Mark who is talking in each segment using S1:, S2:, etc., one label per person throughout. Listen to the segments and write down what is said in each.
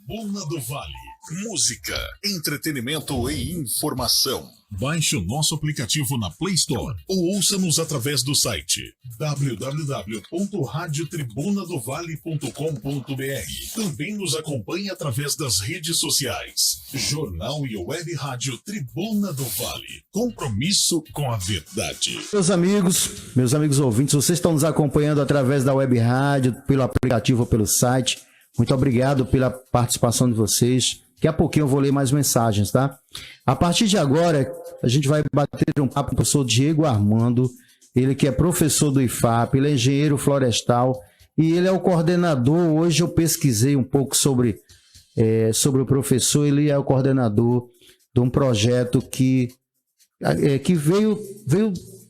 S1: Tribuna do Vale. Música, entretenimento e informação. Baixe o nosso aplicativo na Play Store ou ouça-nos através do site www.radiotribunadovale.com.br. Também nos acompanhe através das redes sociais. Jornal e Web Rádio Tribuna do Vale. Compromisso com a verdade.
S2: Meus amigos ouvintes, vocês estão nos acompanhando através da Web Rádio, pelo aplicativo ou pelo site. Muito obrigado pela participação de vocês. Daqui a pouquinho eu vou ler mais mensagens, tá? A partir de agora, a gente vai bater um papo com o professor Diego Armando, ele que é professor do IFAP, ele é engenheiro florestal e ele é o coordenador. Hoje eu pesquisei um pouco sobre o professor, ele é o coordenador de um projeto que veio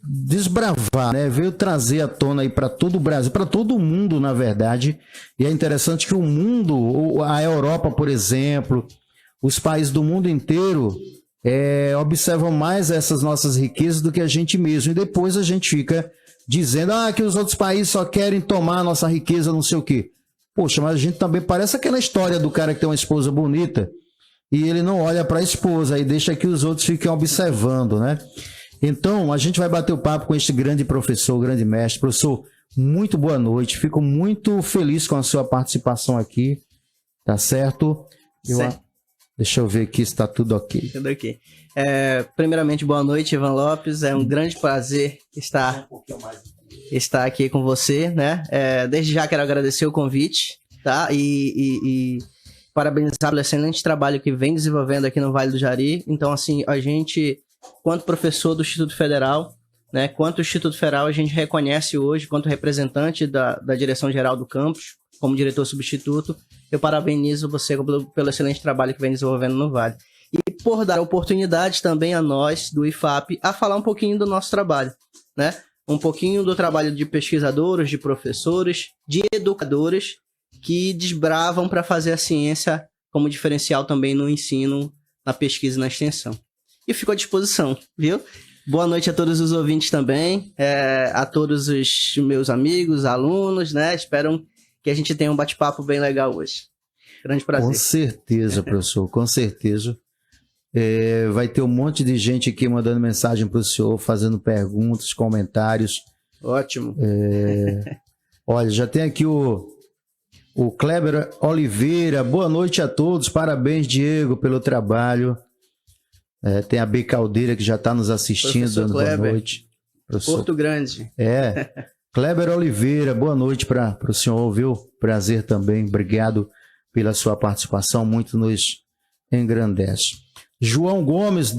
S2: desbravar, né? Veio trazer à tona aí para todo o Brasil, para todo o mundo, na verdade. E é interessante que o mundo, a Europa, por exemplo, os países do mundo inteiro observam mais essas nossas riquezas do que a gente mesmo. E depois a gente fica dizendo que os outros países só querem tomar a nossa riqueza, não sei o quê. Poxa, mas a gente também parece aquela história do cara que tem uma esposa bonita e ele não olha para a esposa e deixa que os outros fiquem observando, né? Então, a gente vai bater o papo com este grande professor, grande mestre. Professor, muito boa noite. Fico muito feliz com a sua participação aqui. Tá certo? Deixa eu ver aqui se está tudo ok.
S3: Tudo ok. Primeiramente, boa noite, Ivan Lopes. É um grande prazer estar aqui com você, né? Desde já quero agradecer o convite, tá? E parabenizar pelo excelente trabalho que vem desenvolvendo aqui no Vale do Jari. Então, assim, a gente, quanto professor do Instituto Federal, né? Quanto Instituto Federal a gente reconhece hoje, quanto representante da direção-geral do campus, como diretor substituto, eu parabenizo você pelo excelente trabalho que vem desenvolvendo no Vale. E por dar oportunidade também a nós, do IFAP, a falar um pouquinho do nosso trabalho, né? Um pouquinho do trabalho de pesquisadores, de professores, de educadores que desbravam para fazer a ciência como diferencial também no ensino, na pesquisa e na extensão. E fico à disposição, viu? Boa noite a todos os ouvintes também, a todos os meus amigos, alunos, né? Espero que a gente tenha um bate-papo bem legal hoje. Grande prazer.
S2: Com certeza, professor, com certeza. Vai ter um monte de gente aqui mandando mensagem para o senhor, fazendo perguntas, comentários.
S3: Ótimo.
S2: Olha, já tem aqui o Kleber Oliveira. Boa noite a todos, parabéns, Diego, pelo trabalho. Tem a B Caldeira que já está nos assistindo,
S3: Professor
S2: dando
S3: Kleber,
S2: boa noite. Professor.
S3: Porto Grande.
S2: Kleber Oliveira, boa noite para o senhor, viu? Prazer também, obrigado pela sua participação, muito nos engrandece. João Gomes,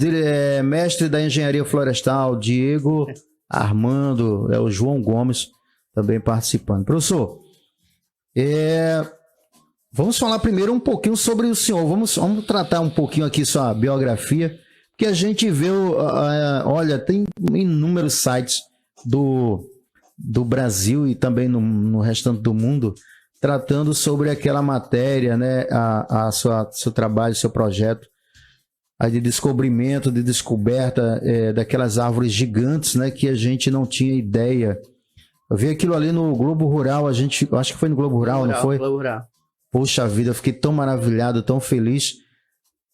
S2: mestre da Engenharia Florestal. Diego Armando, o João Gomes também participando. Professor, vamos falar primeiro um pouquinho sobre o senhor, vamos tratar um pouquinho aqui sua biografia, porque a gente vê, olha, tem inúmeros sites do Brasil e também no restante do mundo tratando sobre aquela matéria, né, seu trabalho, seu projeto aí de descobrimento, de descoberta daquelas árvores gigantes, né, que a gente não tinha ideia. Eu vi aquilo ali no Globo Rural, acho que foi no Globo Rural, não foi?
S3: Globo Rural.
S2: Poxa vida, eu fiquei tão maravilhado, tão feliz.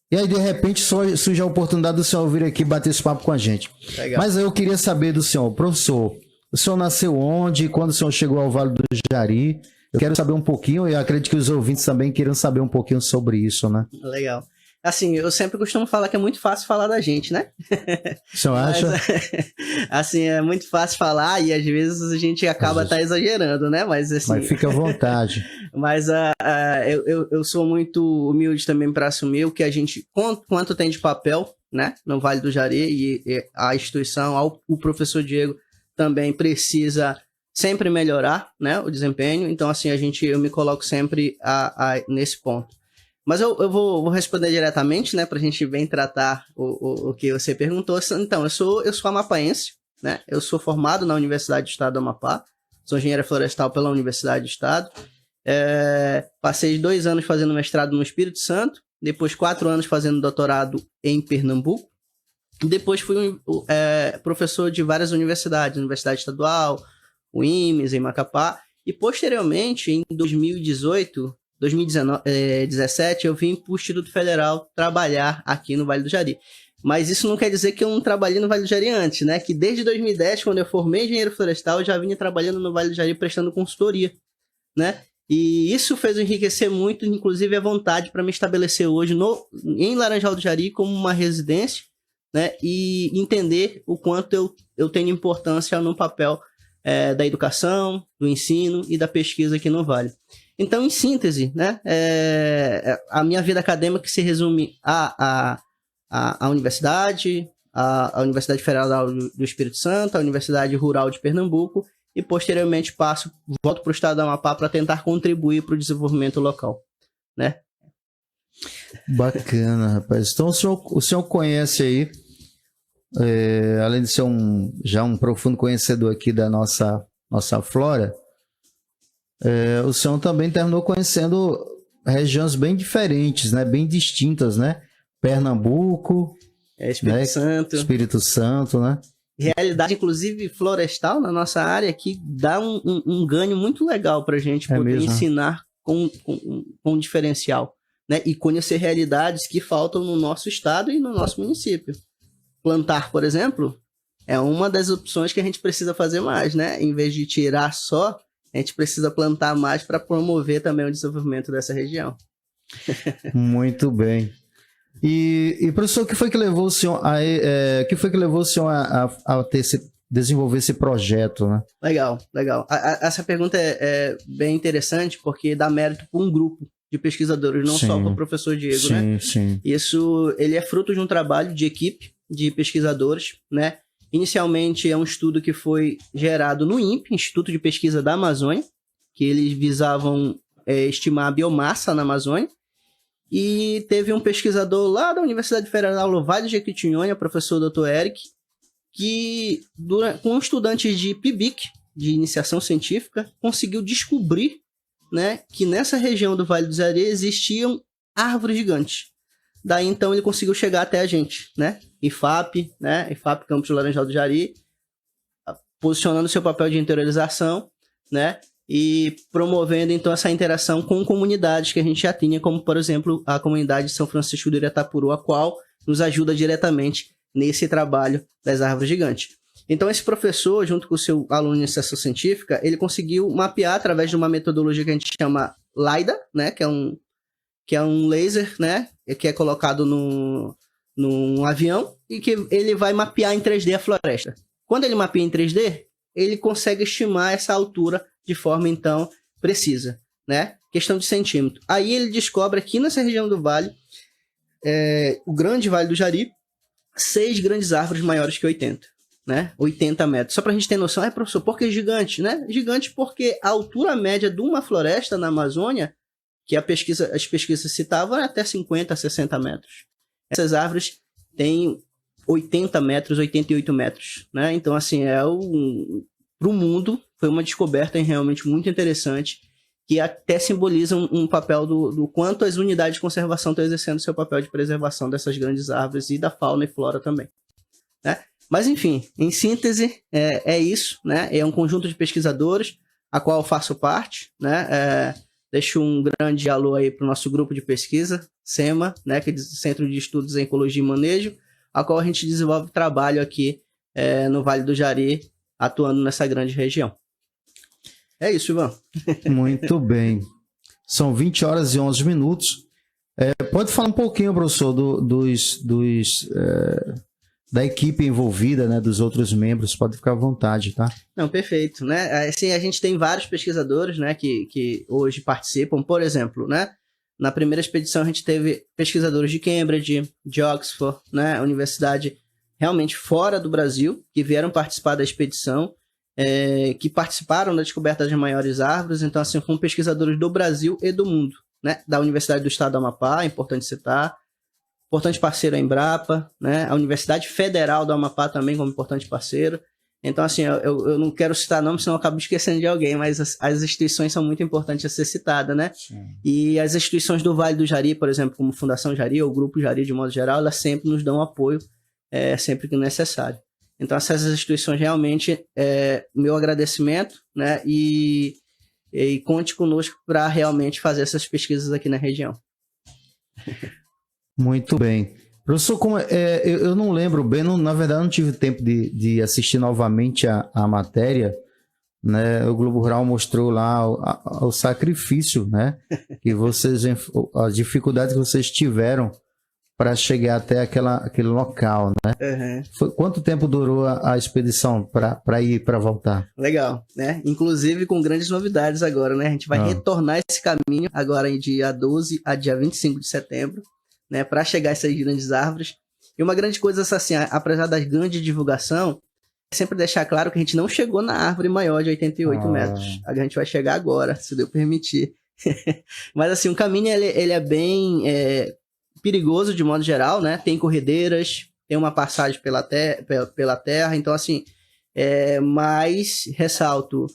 S2: E aí, de repente, surge a oportunidade do senhor vir aqui bater esse papo com a gente.
S3: Legal.
S2: Mas aí eu queria saber do senhor, professor, o senhor nasceu onde? Quando o senhor chegou ao Vale do Jari? Eu quero saber um pouquinho, e eu acredito que os ouvintes também queiram saber um pouquinho sobre isso, né?
S3: Legal. Assim, eu sempre costumo falar que é muito fácil falar da gente, né?
S2: O senhor acha?
S3: Assim, é muito fácil falar e às vezes a gente acaba exagerando, né? Mas assim...
S2: Mas fica à vontade.
S3: Mas eu sou muito humilde também para assumir o que a gente... Quanto tem de papel, né? No Vale do Jari, e a instituição, o professor Diego também precisa sempre melhorar, né? O desempenho. Então, assim, eu me coloco sempre nesse ponto. Mas eu vou responder diretamente, né, pra gente bem tratar o que você perguntou. Então, eu sou amapaense, né, eu sou formado na Universidade do Estado do Amapá, sou engenheiro florestal pela Universidade do Estado, passei 2 anos fazendo mestrado no Espírito Santo, depois 4 anos fazendo doutorado em Pernambuco, depois fui professor de várias universidades, Universidade Estadual, o IMES, em Macapá, e posteriormente, em 2018... 2017, eu vim para o Instituto Federal trabalhar aqui no Vale do Jari. Mas isso não quer dizer que eu não trabalhei no Vale do Jari antes, né? Que desde 2010, quando eu formei engenheiro florestal, eu já vinha trabalhando no Vale do Jari prestando consultoria, né? E isso fez enriquecer muito, inclusive a vontade para me estabelecer hoje em Laranjal do Jari como uma residência, né? E entender o quanto eu tenho importância no papel da educação, do ensino e da pesquisa aqui no Vale. Então, em síntese, né? A minha vida acadêmica se resume à universidade, a Universidade Federal do Espírito Santo, a Universidade Rural de Pernambuco, e posteriormente volto para o estado do Amapá para tentar contribuir para o desenvolvimento local, né?
S2: Bacana, rapaz. Então o senhor conhece aí, além de ser já um profundo conhecedor aqui da nossa flora, o senhor também terminou conhecendo regiões bem diferentes, né? Bem distintas, né? Pernambuco, Espírito Santo, né?
S3: Realidade, inclusive, florestal na nossa área, que dá um ganho muito legal para a gente poder ensinar com um diferencial, né? E conhecer realidades que faltam no nosso estado e no nosso município. Plantar, por exemplo, é uma das opções que a gente precisa fazer mais, né? Em vez de tirar só, a gente precisa plantar mais para promover também o desenvolvimento dessa região.
S2: Muito bem. E professor, o que foi que levou o senhor a desenvolver esse projeto, né?
S3: Legal. Essa pergunta é bem interessante porque dá mérito para um grupo de pesquisadores, não só para o professor Diego, né?
S2: Sim.
S3: Isso, ele é fruto de um trabalho de equipe de pesquisadores, né? Inicialmente é um estudo que foi gerado no INPE, Instituto de Pesquisa da Amazônia, que eles visavam estimar a biomassa na Amazônia. E teve um pesquisador lá da Universidade Federal do Vale de Jequitinhonha, professor Dr. Eric, que com estudantes de PIBIC, de iniciação científica, conseguiu descobrir, né, que nessa região do Vale do Jari existiam árvores gigantes. Daí então ele conseguiu chegar até a gente, né? IFAP Campus Laranjal do Jari, posicionando seu papel de interiorização, né? E promovendo, então, essa interação com comunidades que a gente já tinha, como, por exemplo, a comunidade de São Francisco do Iratapuru, a qual nos ajuda diretamente nesse trabalho das árvores gigantes. Então, esse professor, junto com o seu aluno de iniciação científica, ele conseguiu mapear através de uma metodologia que a gente chama LiDAR, né, que é um laser, né, que é colocado num avião e que ele vai mapear em 3D a floresta. Quando ele mapeia em 3D, ele consegue estimar essa altura de forma, então, precisa, né? Questão de centímetro. Aí ele descobre aqui nessa região do vale, o grande Vale do Jari, 6 grandes árvores maiores que 80, né? 80 metros. Só pra gente ter noção, professor, por que gigante, né? Gigante porque a altura média de uma floresta na Amazônia, que as pesquisas citavam, é até 50, 60 metros. Essas árvores têm 80 metros, 88 metros, né? Então, assim, para o mundo, foi uma descoberta realmente muito interessante, que até simboliza um papel do quanto as unidades de conservação estão exercendo seu papel de preservação dessas grandes árvores e da fauna e flora também, né? Mas, enfim, em síntese, é isso, né? É um conjunto de pesquisadores, a qual eu faço parte, né? Deixo um grande alô aí para o nosso grupo de pesquisa, SEMA, né? Que é o Centro de Estudos em Ecologia e Manejo, a qual a gente desenvolve trabalho aqui no Vale do Jari, atuando nessa grande região. É isso, Ivan.
S2: Muito bem. São 20 horas e 11 minutos. Pode falar um pouquinho, professor, da equipe envolvida, né, dos outros membros, pode ficar à vontade, tá?
S3: Não, perfeito, né? Assim, a gente tem vários pesquisadores, né, que hoje participam. Por exemplo, né, na primeira expedição a gente teve pesquisadores de Cambridge, de Oxford, né, universidade realmente fora do Brasil, que vieram participar da expedição, que participaram da descoberta das maiores árvores. Então, assim, foram pesquisadores do Brasil e do mundo, né? Da Universidade do Estado do Amapá, é importante citar, importante parceiro a Embrapa, né? A Universidade Federal do Amapá também como importante parceiro. Então, assim, eu não quero citar nomes, senão eu acabo esquecendo de alguém, mas as instituições são muito importantes a ser citadas, né? Sim. E as instituições do Vale do Jari, por exemplo, como Fundação Jari ou Grupo Jari de modo geral, elas sempre nos dão apoio, sempre que necessário. Então, essas instituições realmente, meu agradecimento, né? E e conte conosco para realmente fazer essas pesquisas aqui na região.
S2: Muito bem. Professor, eu não lembro bem, na verdade não tive tempo de assistir novamente a matéria, né? O Globo Rural mostrou lá o sacrifício, né? Que vocês, as dificuldades que vocês tiveram para chegar até aquele local, né?
S3: Uhum.
S2: Quanto tempo durou a expedição para ir e para voltar?
S3: Legal, né? Inclusive com grandes novidades agora, né? A gente vai retornar esse caminho agora em dia 12 a dia 25 de setembro, né? Para chegar a essas grandes árvores. E uma grande coisa assim, apesar da grande divulgação, é sempre deixar claro que a gente não chegou na árvore maior de 88 metros. A gente vai chegar agora, se Deus permitir. Mas assim, o caminho ele é bem perigoso de modo geral, né? Tem corredeiras, tem uma passagem pela terra, então assim, mas ressalto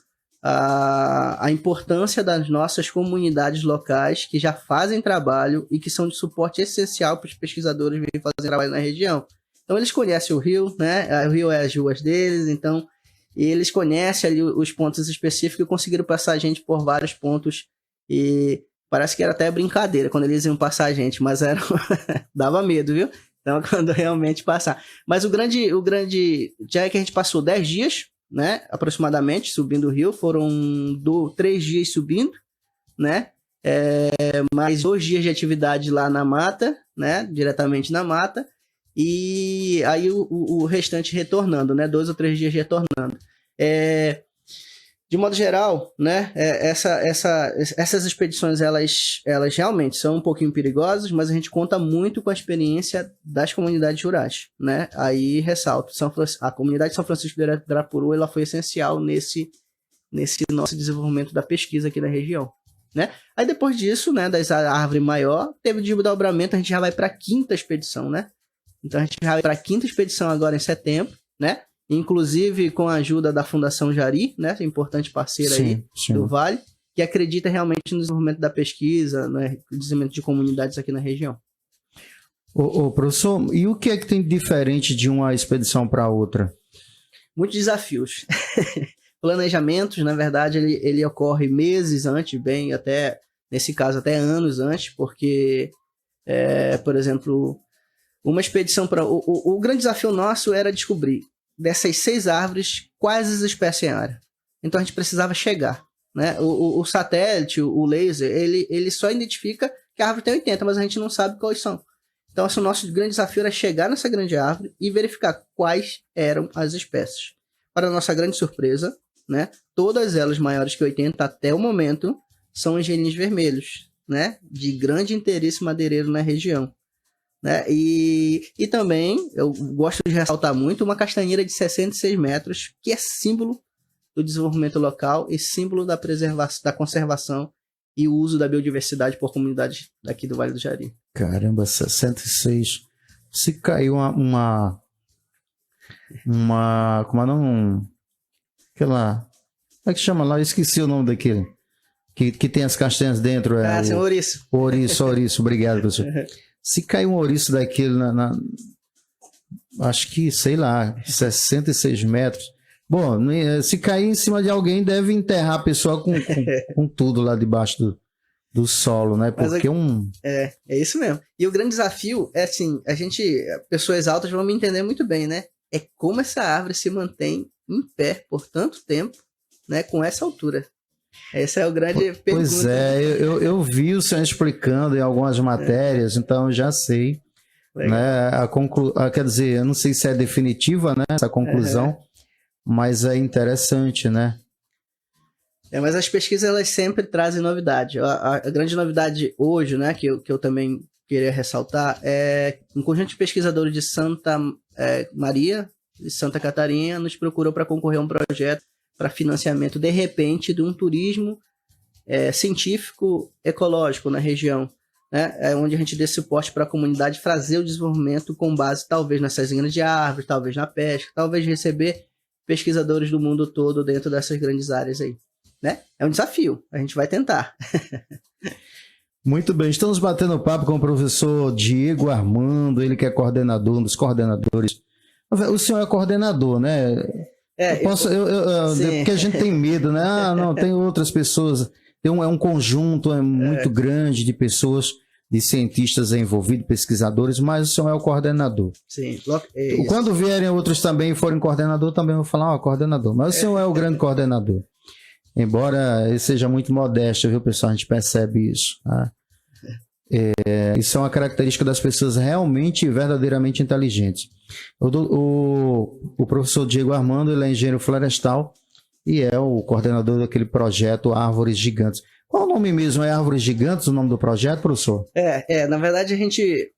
S3: a importância das nossas comunidades locais que já fazem trabalho e que são de suporte essencial para os pesquisadores virem fazer trabalho na região. Então eles conhecem o rio, né? O rio é as ruas deles, então eles conhecem ali os pontos específicos e conseguiram passar a gente por vários pontos e parece que era até brincadeira quando eles iam passar a gente, mas dava medo, viu? Então, quando realmente passar. Mas o grande, já é que a gente passou 10 dias, né? Aproximadamente, subindo o rio. Foram 3 dias subindo, né? Mais 2 dias de atividade lá na mata, né? Diretamente na mata. E aí o restante retornando, né? 2 ou 3 dias retornando. De modo geral, né, essas expedições elas realmente são um pouquinho perigosas, mas a gente conta muito com a experiência das comunidades rurais, né? Aí ressalto, a comunidade de São Francisco de Irapuru, ela foi essencial nesse nosso desenvolvimento da pesquisa aqui na região, né? Aí depois disso, né, das árvores maior, teve o desdobramento, a gente já vai para a 5ª expedição, né? Então a gente já vai para a 5ª expedição agora em setembro, né? Inclusive com a ajuda da Fundação Jari, né, importante parceira aí do Vale, que acredita realmente no desenvolvimento da pesquisa, né, no desenvolvimento de comunidades aqui na região.
S2: Professor, e o que é que tem de diferente de uma expedição para outra?
S3: Muitos desafios. Planejamentos, na verdade, ele ocorre meses antes, bem até, nesse caso, até anos antes, porque, por exemplo, uma expedição para... O grande desafio nosso era descobrir dessas 6 árvores, quais as espécies em área. Então a gente precisava chegar, né? O satélite, o laser, ele só identifica que a árvore tem 80, mas a gente não sabe quais são. Então o nosso grande desafio era chegar nessa grande árvore e verificar quais eram as espécies. Para nossa grande surpresa, né? Todas elas maiores que 80 até o momento são engenhinhos vermelhos, né? De grande interesse madeireiro na região. Né? E também, eu gosto de ressaltar muito, uma castanheira de 66 metros, que é símbolo do desenvolvimento local e símbolo da preservação, da conservação e o uso da biodiversidade por comunidades daqui do Vale do Jari.
S2: Caramba, 66. Se caiu uma como não, aquela, como é que chama lá? Eu esqueci o nome daquele. Que tem as castanhas dentro.
S3: Sim, ouriço.
S2: Ouriço, obrigado, professor. Se cair um ouriço daquele acho que, sei lá, 66 metros. Bom, se cair em cima de alguém, deve enterrar a pessoa com tudo lá debaixo do solo, né? Porque
S3: é isso mesmo. E o grande desafio é assim, pessoas altas vão me entender muito bem, né? É como essa árvore se mantém em pé por tanto tempo, né? Com essa altura. Esse é o grande pergunta.
S2: Pois eu vi o senhor explicando em algumas matérias, então eu já sei. Né? Quer dizer, eu não sei se é definitiva, né, essa conclusão, mas é interessante, né?
S3: Mas as pesquisas, elas sempre trazem novidade. A grande novidade hoje, né, que eu também queria ressaltar, é um conjunto de pesquisadores de Santa Maria e Santa Catarina nos procurou para concorrer a um projeto para financiamento, de repente, de um turismo científico ecológico na região, né? Onde a gente dê suporte para a comunidade fazer o desenvolvimento com base, talvez, nessas grandes árvores, talvez na pesca, talvez receber pesquisadores do mundo todo dentro dessas grandes áreas aí, né? É um desafio, a gente vai tentar.
S2: Muito bem, estamos batendo papo com o professor Diego Armando, ele que é coordenador, um dos coordenadores. O senhor é coordenador, né? Porque a gente tem medo, né? Ah, não, tem outras pessoas. É um conjunto muito grande de pessoas, de cientistas envolvidos, pesquisadores, mas o senhor é o coordenador.
S3: Sim.
S2: Quando vierem outros também e forem coordenador, também vou falar, coordenador. Mas o senhor é o grande coordenador. Embora ele seja muito modesto, viu, pessoal? A gente percebe isso. Tá? Isso é uma característica das pessoas realmente e verdadeiramente inteligentes. O professor Diego Armando, ele é engenheiro florestal e é o coordenador daquele projeto Árvores Gigantes. Qual o nome mesmo? É Árvores Gigantes o nome do projeto, professor?
S3: Na verdade a gente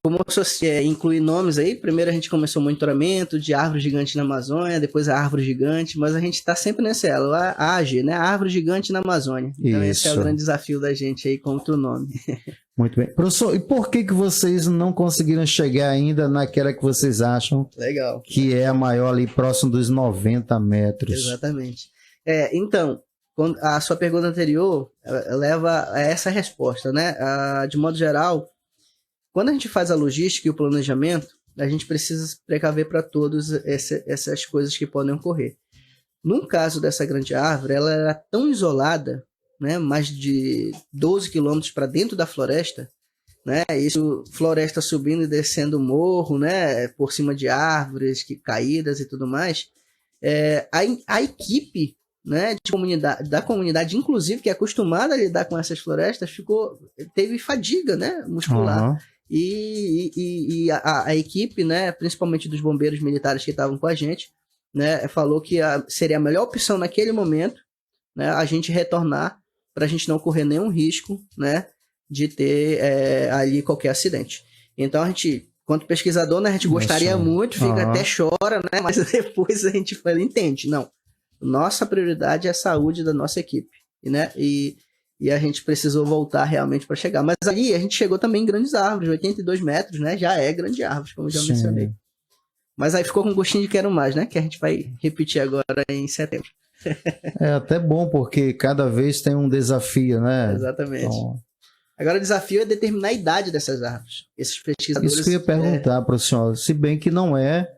S3: começou a incluir nomes aí. Primeiro a gente começou o monitoramento de árvore gigante na Amazônia, depois a árvore gigante, mas a gente está sempre nessa a AG, né? A árvore gigante na Amazônia. Então esse é o grande desafio da gente aí com outro nome.
S2: Muito bem. Professor, e por que vocês não conseguiram chegar ainda naquela que vocês acham que é a maior ali, próximo dos 90 metros?
S3: Exatamente. Então, a sua pergunta anterior leva a essa resposta, né? De modo geral, quando a gente faz a logística e o planejamento, a gente precisa precaver para todas essas coisas que podem ocorrer. No caso dessa grande árvore, ela era tão isolada, né, mais de 12 quilômetros para dentro da floresta, né, isso, floresta subindo e descendo o morro, né, por cima de árvores caídas e tudo mais, a equipe, né, da comunidade, inclusive, que é acostumada a lidar com essas florestas, teve fadiga, né, muscular.
S2: Uhum.
S3: E a equipe, né, principalmente dos bombeiros militares que estavam com a gente, né, falou que seria a melhor opção naquele momento, né, a gente retornar para a gente não correr nenhum risco, né, de ter ali qualquer acidente. Então a gente, quanto pesquisador, né, a gente gostaria muito, até chora, né, mas depois a gente entende, não, nossa prioridade é a saúde da nossa equipe, né, e a gente precisou voltar realmente para chegar. Mas ali a gente chegou também em grandes árvores, 82 metros, né, já é grande árvore, como já mencionei. Mas aí ficou com gostinho de quero mais, né, que a gente vai repetir agora em setembro.
S2: É até bom, porque cada vez tem um desafio, né?
S3: Exatamente. Então... Agora o desafio é determinar a idade dessas árvores. Esses pesquisadores...
S2: Isso que eu ia perguntar para o senhor, se bem que não é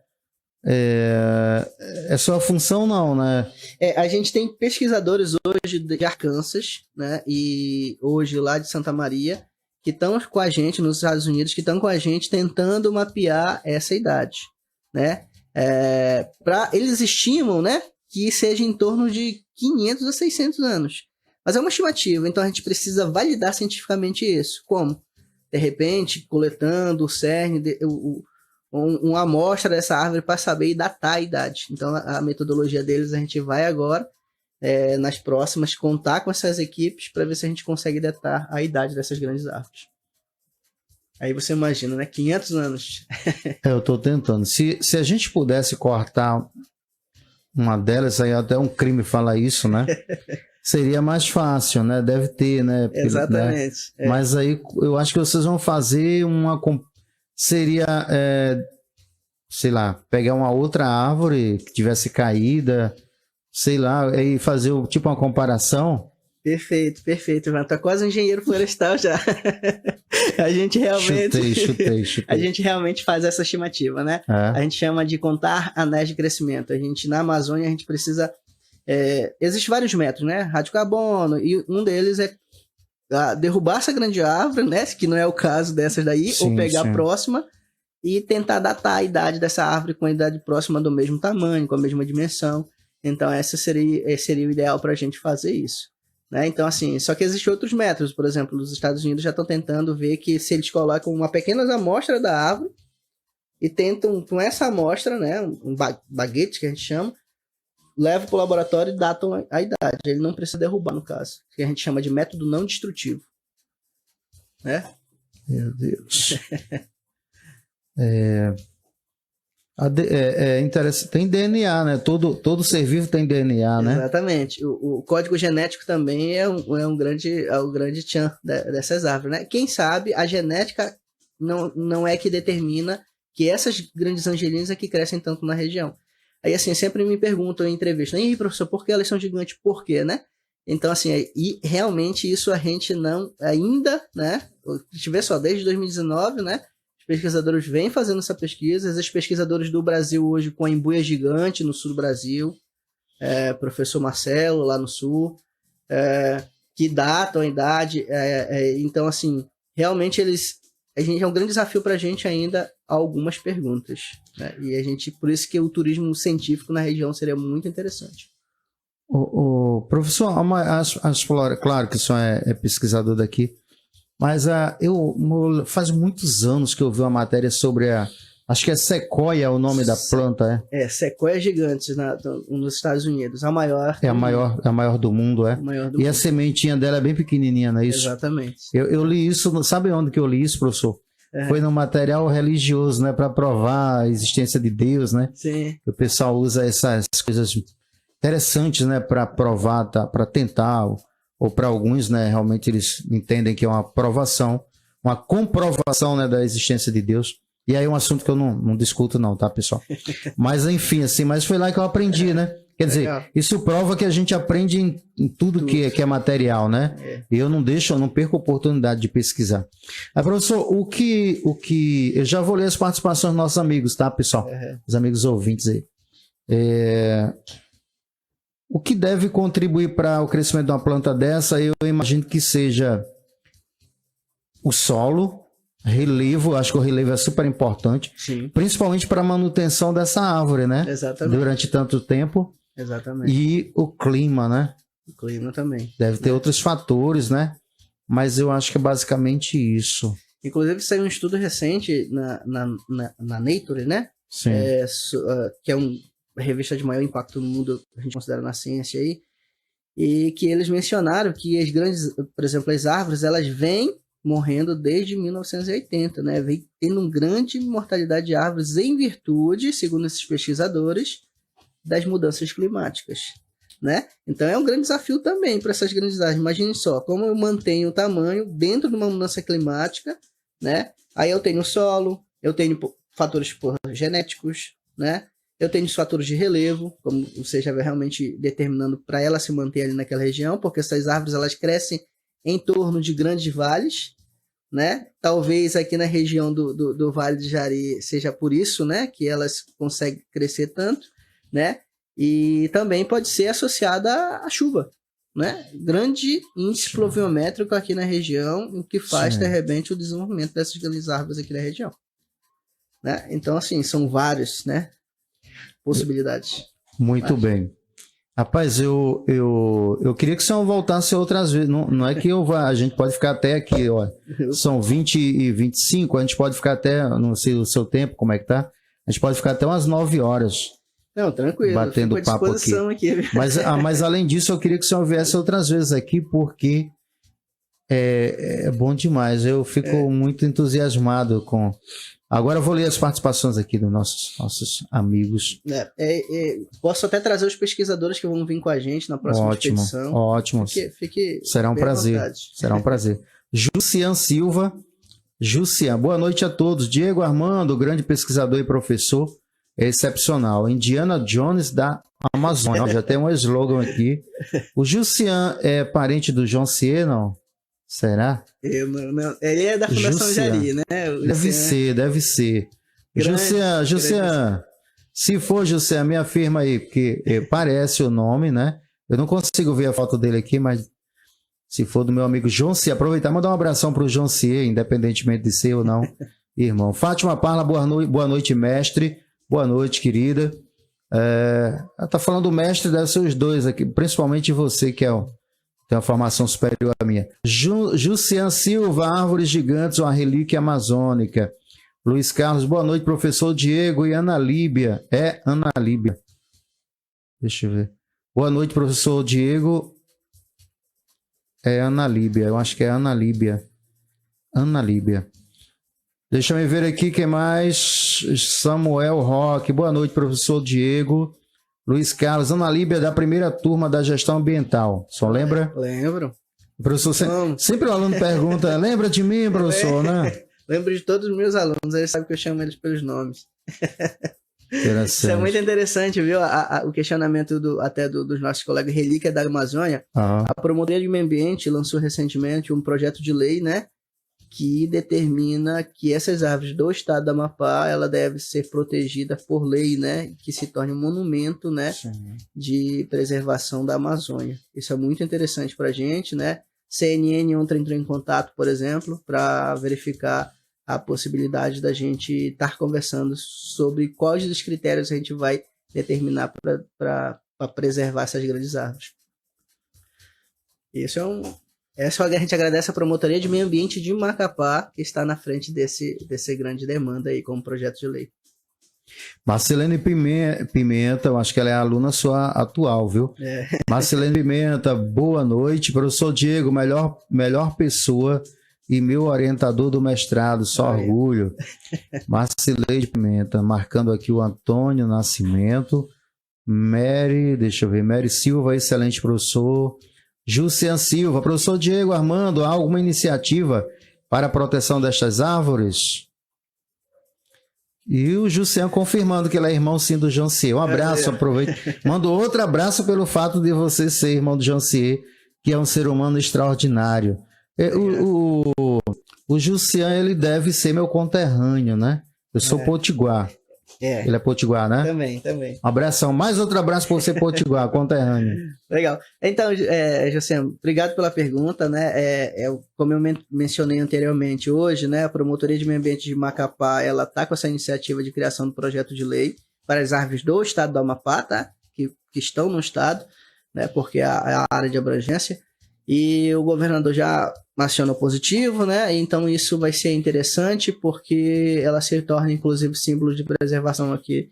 S2: sua função não, né?
S3: A gente tem pesquisadores hoje de Arkansas, né? E hoje lá de Santa Maria, que estão com a gente nos Estados Unidos, que estão com a gente tentando mapear essa idade, né? Eles estimam, né, que seja em torno de 500 a 600 anos. Mas é uma estimativa, então a gente precisa validar cientificamente isso. Como? De repente, coletando o cerne, uma amostra dessa árvore para saber e datar a idade. Então a metodologia deles a gente vai agora, nas próximas, contar com essas equipes para ver se a gente consegue datar a idade dessas grandes árvores. Aí você imagina, né? 500 anos.
S2: Eu estou tentando. Se a gente pudesse cortar uma delas, aí até um crime falar isso, né? Seria mais fácil, né? Deve ter, né?
S3: Exatamente.
S2: Né? Mas aí eu acho que vocês vão fazer seria, sei lá, pegar uma outra árvore que tivesse caída, sei lá, e fazer tipo uma comparação.
S3: Perfeito, Ivan. Tá quase um engenheiro florestal já. A gente realmente...
S2: Chutei.
S3: A gente realmente faz essa estimativa, né? A gente chama de contar anéis de crescimento. Na Amazônia, a gente precisa... Existem vários métodos, né? Radiocarbono, e um deles é derrubar essa grande árvore, né? Que não é o caso dessas daí, ou pegar a próxima e tentar datar a idade dessa árvore com a idade próxima do mesmo tamanho, com a mesma dimensão. Então, esse seria o ideal para a gente fazer isso. Né? Então, assim, só que existem outros métodos. Por exemplo, os Estados Unidos já estão tentando ver que se eles colocam uma pequena amostra da árvore e tentam, com essa amostra, né, um baguete que a gente chama, levam para o laboratório e datam a idade. Ele não precisa derrubar, no caso, que a gente chama de método não destrutivo. Né?
S2: Meu Deus. Interessante. Tem DNA, né? Todo ser vivo tem DNA, né?
S3: Exatamente. O código genético também é o grande tchan dessas árvores, né? Quem sabe a genética não é que determina que essas grandes angelinas é que crescem tanto na região. Aí, assim, sempre me perguntam em entrevista, e aí, professor, por que elas são gigantes? Por quê, né? Então, assim, e realmente isso a gente não ainda, né? Deixa eu ver só, desde 2019, né? Os pesquisadores vêm fazendo essa pesquisa, esses pesquisadores do Brasil hoje com a embuia gigante no sul do Brasil, professor Marcelo lá no sul, que datam a idade, então assim, realmente é um grande desafio para a gente ainda algumas perguntas, né? E por isso que o turismo científico na região seria muito interessante.
S2: O professor, claro que o senhor é pesquisador daqui, mas faz muitos anos que eu vi uma matéria sobre acho que é sequoia o nome da planta,
S3: sequoia gigantes nos Estados Unidos, a maior.
S2: É a maior do mundo,
S3: A maior do
S2: e
S3: mundo.
S2: A sementinha dela é bem pequenininha, não é isso?
S3: Exatamente.
S2: Eu li isso, sabe onde que eu li isso, professor? Foi no material religioso, né, para provar a existência de Deus, né?
S3: Sim.
S2: O pessoal usa essas coisas interessantes, né, para provar, para tentar, ou para alguns, né, realmente eles entendem que é uma provação, uma comprovação, né, da existência de Deus. E aí é um assunto que eu não discuto não, tá, pessoal? Mas enfim, assim, mas foi lá que eu aprendi, né? Quer dizer, isso prova que a gente aprende em tudo. Que é material, né? E eu não perco a oportunidade de pesquisar. Aí, professor, o que eu já vou ler as participações dos nossos amigos, tá, pessoal? Os amigos ouvintes aí. O que deve contribuir para o crescimento de uma planta dessa, eu imagino que seja o solo, relevo, acho que o relevo é super importante.
S3: Sim.
S2: Principalmente para a manutenção dessa árvore, né?
S3: Exatamente.
S2: Durante tanto tempo.
S3: Exatamente.
S2: E o clima, né?
S3: O clima também.
S2: Deve ter outros fatores, né? Mas eu acho que é basicamente isso.
S3: Inclusive, saiu um estudo recente na Nature, né?
S2: Sim.
S3: Que é uma revista de maior impacto no mundo, a gente considera na ciência aí, e que eles mencionaram que por exemplo, as árvores, elas vêm morrendo desde 1980, né? Vem tendo uma grande mortalidade de árvores em virtude, segundo esses pesquisadores, das mudanças climáticas, né? Então é um grande desafio também para essas grandes árvores. Imagine só, como eu mantenho o tamanho dentro de uma mudança climática, né? Aí eu tenho solo, eu tenho fatores genéticos, né? Eu tenho os fatores de relevo, como você já vai realmente determinando para ela se manter ali naquela região, porque essas árvores elas crescem em torno de grandes vales, né? Talvez aqui na região do Vale de Jari seja por isso, né? Que elas conseguem crescer tanto, né? E também pode ser associada à chuva, né? Grande índice pluviométrico aqui na região, o que faz, de repente, o desenvolvimento dessas grandes árvores aqui na região, né? Então, assim, são vários, né? Possibilidades.
S2: Muito bem. Rapaz, eu queria que o senhor voltasse outras vezes. Não é que a gente pode ficar até aqui, ó. São 20 e 25, a gente pode ficar até, não sei o seu tempo, como é que tá? A gente pode ficar até umas 9 horas.
S3: Não, tranquilo.
S2: Batendo papo aqui. Mas além disso, eu queria que o senhor viesse outras vezes aqui, porque é bom demais. Eu fico muito entusiasmado com... Agora eu vou ler as participações aqui dos nossos amigos.
S3: Posso até trazer os pesquisadores que vão vir com a gente na próxima expedição.
S2: Ótimo. Será um prazer. Será um prazer. Jussian Silva. Jussian, boa noite a todos. Diego Armando, grande pesquisador e professor, é excepcional. Indiana Jones da Amazônia. Já tem um slogan aqui. O Jussian é parente do João Cier, não? Será?
S3: Ele é da Fundação Jari, né?
S2: Deve ser. Jussian, se for Jussian, me afirma aí, porque parece o nome, né? Eu não consigo ver a foto dele aqui, mas se for do meu amigo João Cier, aproveitar e mandar um abração para o João Cier, independentemente de ser ou não, irmão. Fátima Parla, boa noite, mestre. Boa noite, querida. Tá falando do mestre, deve ser os dois aqui, principalmente você, que tem uma formação superior à minha. Jussian Silva, árvores gigantes, uma relíquia amazônica. Luiz Carlos, boa noite, professor Diego e Ana Líbia. Ana Líbia. Deixa eu ver. Boa noite, professor Diego. Ana Líbia, eu acho que é Ana Líbia. Ana Líbia. Deixa eu ver aqui quem mais. Samuel Roque, boa noite, professor Diego. Luiz Carlos, Ana Líbia da primeira turma da gestão ambiental. Só lembra?
S3: Lembro.
S2: Professor, sempre o aluno pergunta, lembra de mim, professor, né?
S3: Lembro de todos os meus alunos, eles sabem que eu chamo eles pelos nomes.
S2: Isso
S3: é muito interessante, viu? O questionamento dos nossos colegas Relíquia da Amazônia. A Promotoria de Meio Ambiente lançou recentemente um projeto de lei, né? que determina que essas árvores do estado do Amapá, ela deve ser protegida por lei, né, que se torne um monumento, né, de preservação da Amazônia. Isso é muito interessante para a gente, né? CNN ontem entrou em contato, por exemplo, para verificar a possibilidade da gente estar conversando sobre quais dos critérios a gente vai determinar para preservar essas grandes árvores. Isso a gente agradece a Promotoria de Meio Ambiente de Macapá, que está na frente desse grande demanda aí como projeto de lei.
S2: Marcelene Pimenta, eu acho que ela é a aluna sua atual, viu? Marcelene Pimenta, boa noite. Professor Diego, melhor pessoa e meu orientador do mestrado, só orgulho. Marcelene Pimenta, marcando aqui o Antônio Nascimento. Mary Silva, excelente professor. Jucian Silva, professor Diego Armando, há alguma iniciativa para a proteção destas árvores? E o Jucian confirmando que ele é irmão sim do Jancier. Um abraço, aproveito. Mando outro abraço pelo fato de você ser irmão do Jancier, que é um ser humano extraordinário. O Jucian, ele deve ser meu conterrâneo, né? Eu sou potiguar. Ele é potiguar, né?
S3: Também.
S2: Um abração. Mais outro abraço para você, potiguar, conterrâneo.
S3: Legal. Então, José, obrigado pela pergunta, né? Como eu mencionei anteriormente, hoje, né, a Promotoria de Meio Ambiente de Macapá, ela está com essa iniciativa de criação do projeto de lei para as árvores do estado do Amapá, tá? Que estão no estado, né? Porque é a área de abrangência. E o governador já acionou positivo, né? Então isso vai ser interessante porque ela se torna, inclusive, símbolo de preservação aqui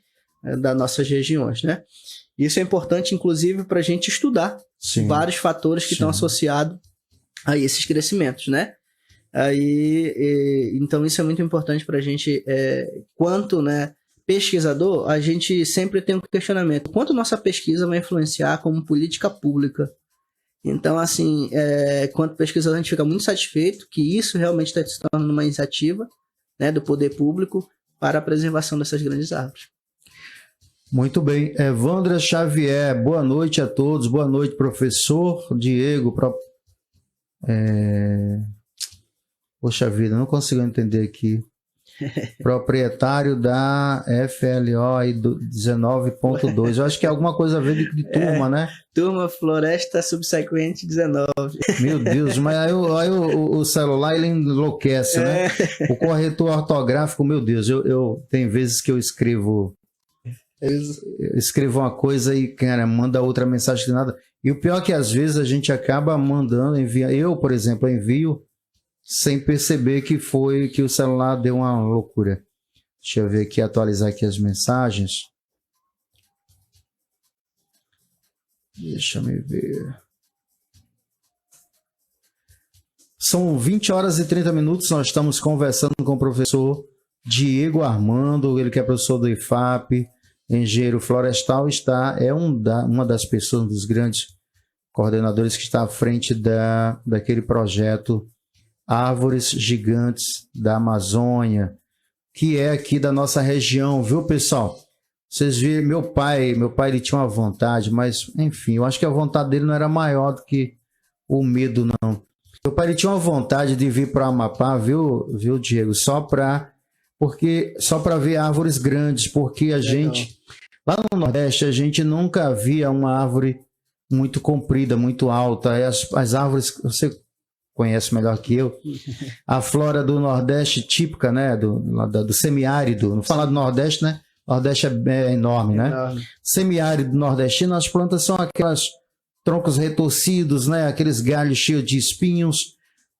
S3: das nossas regiões, né? Isso é importante, inclusive, para a gente estudar vários fatores que estão associados a esses crescimentos, né? Então isso é muito importante para a gente, quanto, né, pesquisador, a gente sempre tem um questionamento. Quanto nossa pesquisa vai influenciar como política pública? Então, assim, quanto pesquisador, a gente fica muito satisfeito que isso realmente está se tornando uma iniciativa, né, do poder público para a preservação dessas grandes árvores.
S2: Muito bem. Evandra Xavier, boa noite a todos. Boa noite, professor Diego. Poxa vida, não consigo entender aqui. Proprietário da FLO 19.2. Eu acho que é alguma coisa a ver de turma, né?
S3: Turma Floresta Subsequente 19.
S2: Meu Deus, mas aí o celular ele enlouquece, né? O corretor ortográfico, meu Deus, tem vezes que eu escrevo uma coisa e, cara, manda outra mensagem que nada. E o pior é que às vezes a gente acaba enviando. Eu, por exemplo, envio sem perceber que o celular deu uma loucura. Deixa eu ver aqui, atualizar aqui as mensagens. Deixa eu ver. São 20 horas e 30 minutos, nós estamos conversando com o professor Diego Armando, ele que é professor do IFAP, engenheiro florestal, uma das pessoas, um dos grandes coordenadores que está à frente daquele projeto Árvores Gigantes da Amazônia, que é aqui da nossa região, viu, pessoal? Vocês viram, meu pai ele tinha uma vontade, mas enfim, eu acho que a vontade dele não era maior do que o medo, não. Meu pai ele tinha uma vontade de vir para o Amapá, viu, Diego? Só para ver árvores grandes, porque a gente, lá no Nordeste, a gente nunca via uma árvore muito comprida, muito alta. As árvores, você conhece melhor que eu, a flora do Nordeste típica, né, do semiárido, não falar do Nordeste, né? Nordeste é enorme, né? Semiárido nordestino, as plantas são aquelas troncos retorcidos, né? Aqueles galhos cheios de espinhos.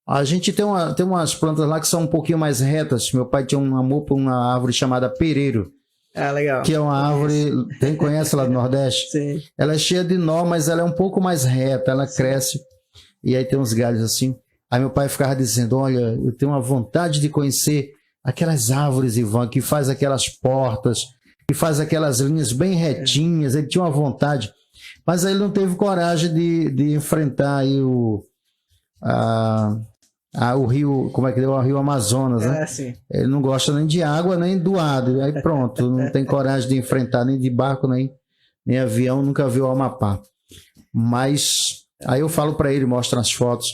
S2: A gente tem umas plantas lá que são um pouquinho mais retas. Meu pai tinha um amor por uma árvore chamada pereiro. Ah, legal. Que é uma árvore... Conhece lá do Nordeste? Sim. Ela é cheia de nó, mas ela é um pouco mais reta. Ela cresce. E aí tem uns galhos assim. Aí meu pai ficava dizendo, olha, eu tenho uma vontade de conhecer aquelas árvores, Ivan, que faz aquelas portas, que faz aquelas linhas bem retinhas. Ele tinha uma vontade. Mas aí ele não teve coragem de enfrentar aí o rio, como é que deu? O rio Amazonas, né? Sim. Ele não gosta nem de água, nem do ar. Aí pronto, não tem coragem de enfrentar nem de barco, nem avião, nunca viu o Amapá. Mas aí eu falo para ele, mostro as fotos.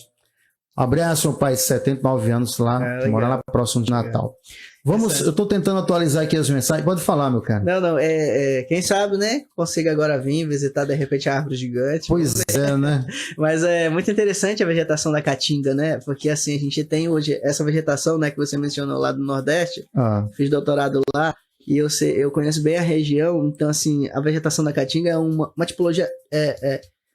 S2: Abraço, meu pai, 79 anos lá, mora lá próximo de Natal. Vamos, eu tô tentando atualizar aqui as mensagens. Pode falar, meu cara.
S3: Não, quem sabe, né? Consiga agora vir visitar, de repente, a árvore gigante.
S2: Pois é, né?
S3: Mas é muito interessante a vegetação da Caatinga, né? Porque, assim, a gente tem hoje essa vegetação, né? Que você mencionou lá do Nordeste. Fiz doutorado lá e eu conheço bem a região. Então, assim, a vegetação da Caatinga é uma tipologia,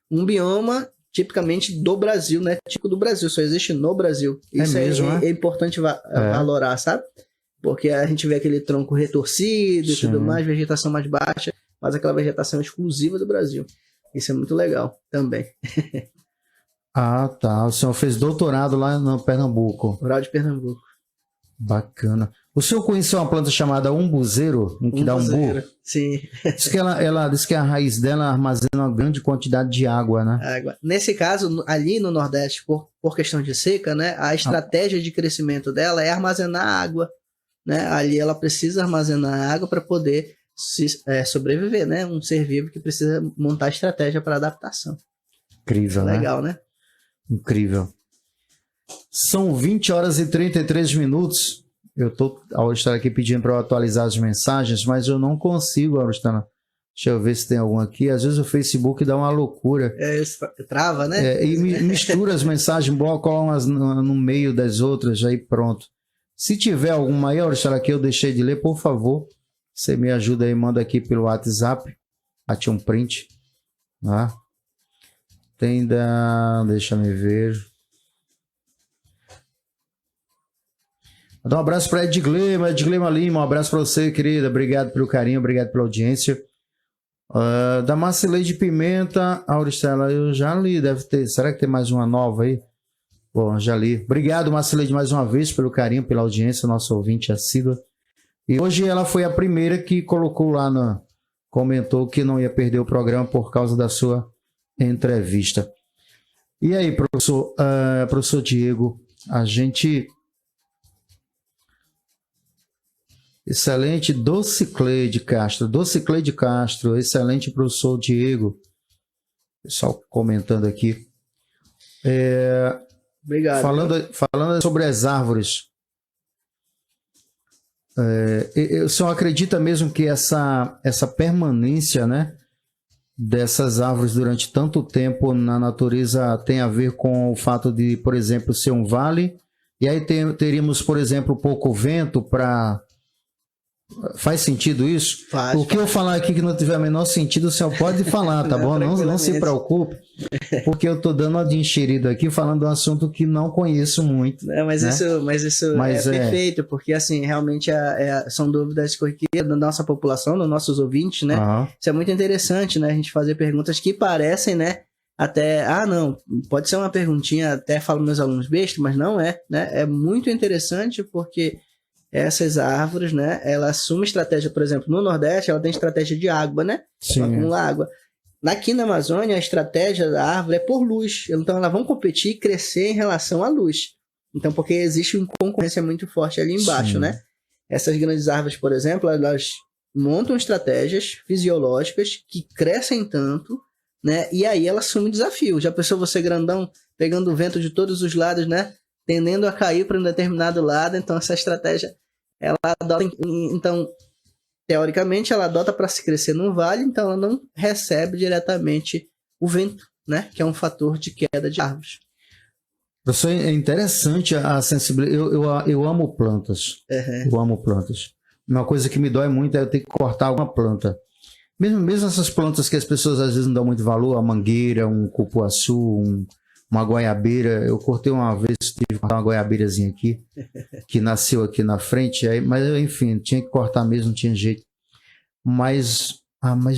S3: um bioma tipicamente do Brasil, né? Típico do Brasil, só existe no Brasil. Isso
S2: mesmo,
S3: é importante valorar, sabe? Porque a gente vê aquele tronco retorcido e tudo mais, vegetação mais baixa, mas aquela vegetação exclusiva do Brasil. Isso é muito legal também.
S2: Ah, tá. O senhor fez doutorado lá no Pernambuco.
S3: Rural de Pernambuco.
S2: Bacana. O senhor conheceu uma planta chamada umbuzeiro, que dá umbu?
S3: Sim.
S2: Diz que ela diz que a raiz dela armazena uma grande quantidade de água, né?
S3: Água. Nesse caso, ali no Nordeste, por questão de seca, né, a estratégia de crescimento dela é armazenar água. Né? Ali ela precisa armazenar água para poder sobreviver, né? Um ser vivo que precisa montar estratégia para adaptação.
S2: Incrível, né?
S3: Legal, né?
S2: Incrível. São 20 horas e 33 minutos. Eu estou, Auristana, aqui pedindo para eu atualizar as mensagens, mas eu não consigo, Auristana. Deixa eu ver se tem algum aqui. Às vezes o Facebook dá uma loucura.
S3: Trava, né?
S2: E mistura as mensagens, coloca umas no meio das outras, aí pronto. Se tiver alguma aí, Auristana, que eu deixei de ler, por favor, você me ajuda aí, manda aqui pelo WhatsApp. Bate um print. Tá? Deixa me ver. Vou dar um abraço para Edglema Lima, um abraço para você, querida. Obrigado pelo carinho, obrigado pela audiência. Da Marcileide Pimenta, Auristela, eu já li, deve ter. Será que tem mais uma nova aí? Bom, já li. Obrigado, Marcileide, mais uma vez pelo carinho, pela audiência, nosso ouvinte assíduo. E hoje ela foi a primeira que colocou lá, comentou que não ia perder o programa por causa da sua entrevista. E aí, professor Diego, a gente... Excelente, Docicleide Castro, excelente, professor Diego. Pessoal comentando aqui.
S3: Obrigado.
S2: Falando sobre as árvores, o senhor acredita mesmo que essa permanência, né, dessas árvores durante tanto tempo na natureza tem a ver com o fato de, por exemplo, ser um vale, e aí teríamos, por exemplo, pouco vento para... Faz sentido isso?
S3: Faz.
S2: O que eu falar aqui que não tiver o menor sentido, o senhor pode falar, tá bom? Não se preocupe, porque eu tô dando uma de enxerido aqui, falando de um assunto que não conheço muito.
S3: Mas isso é perfeito, porque assim, realmente são dúvidas corriqueiras da nossa população, dos nossos ouvintes, né? Isso é muito interessante, né? A gente fazer perguntas que parecem, né? Até, não, pode ser uma perguntinha, até falo meus alunos bestas, mas não é, né? É muito interessante porque... essas árvores, né, ela assume estratégia, por exemplo, no Nordeste, ela tem estratégia de água, né?
S2: Sim.
S3: Ela acumula água. Aqui na Amazônia, a estratégia da árvore é por luz. Então, elas vão competir e crescer em relação à luz. Então, porque existe uma concorrência muito forte ali embaixo,
S2: Sim.
S3: né? Essas grandes árvores, por exemplo, elas montam estratégias fisiológicas que crescem tanto, né? E aí ela assume desafio. Já pensou você grandão, pegando o vento de todos os lados, né? Tendendo a cair para um determinado lado, então essa estratégia, ela adota, então, teoricamente, ela adota para se crescer num vale, então ela não recebe diretamente o vento, né? Que é um fator de queda de árvores.
S2: Professor, é interessante a sensibilidade, eu amo plantas, eu amo plantas. Uma coisa que me dói muito é eu ter que cortar uma planta. Mesmo essas plantas que as pessoas às vezes não dão muito valor, a mangueira, um cupuaçu, uma goiabeira, eu cortei uma vez, tive que cortar uma goiabeirazinha aqui, que nasceu aqui na frente, mas enfim, tinha que cortar mesmo, não tinha jeito. Mas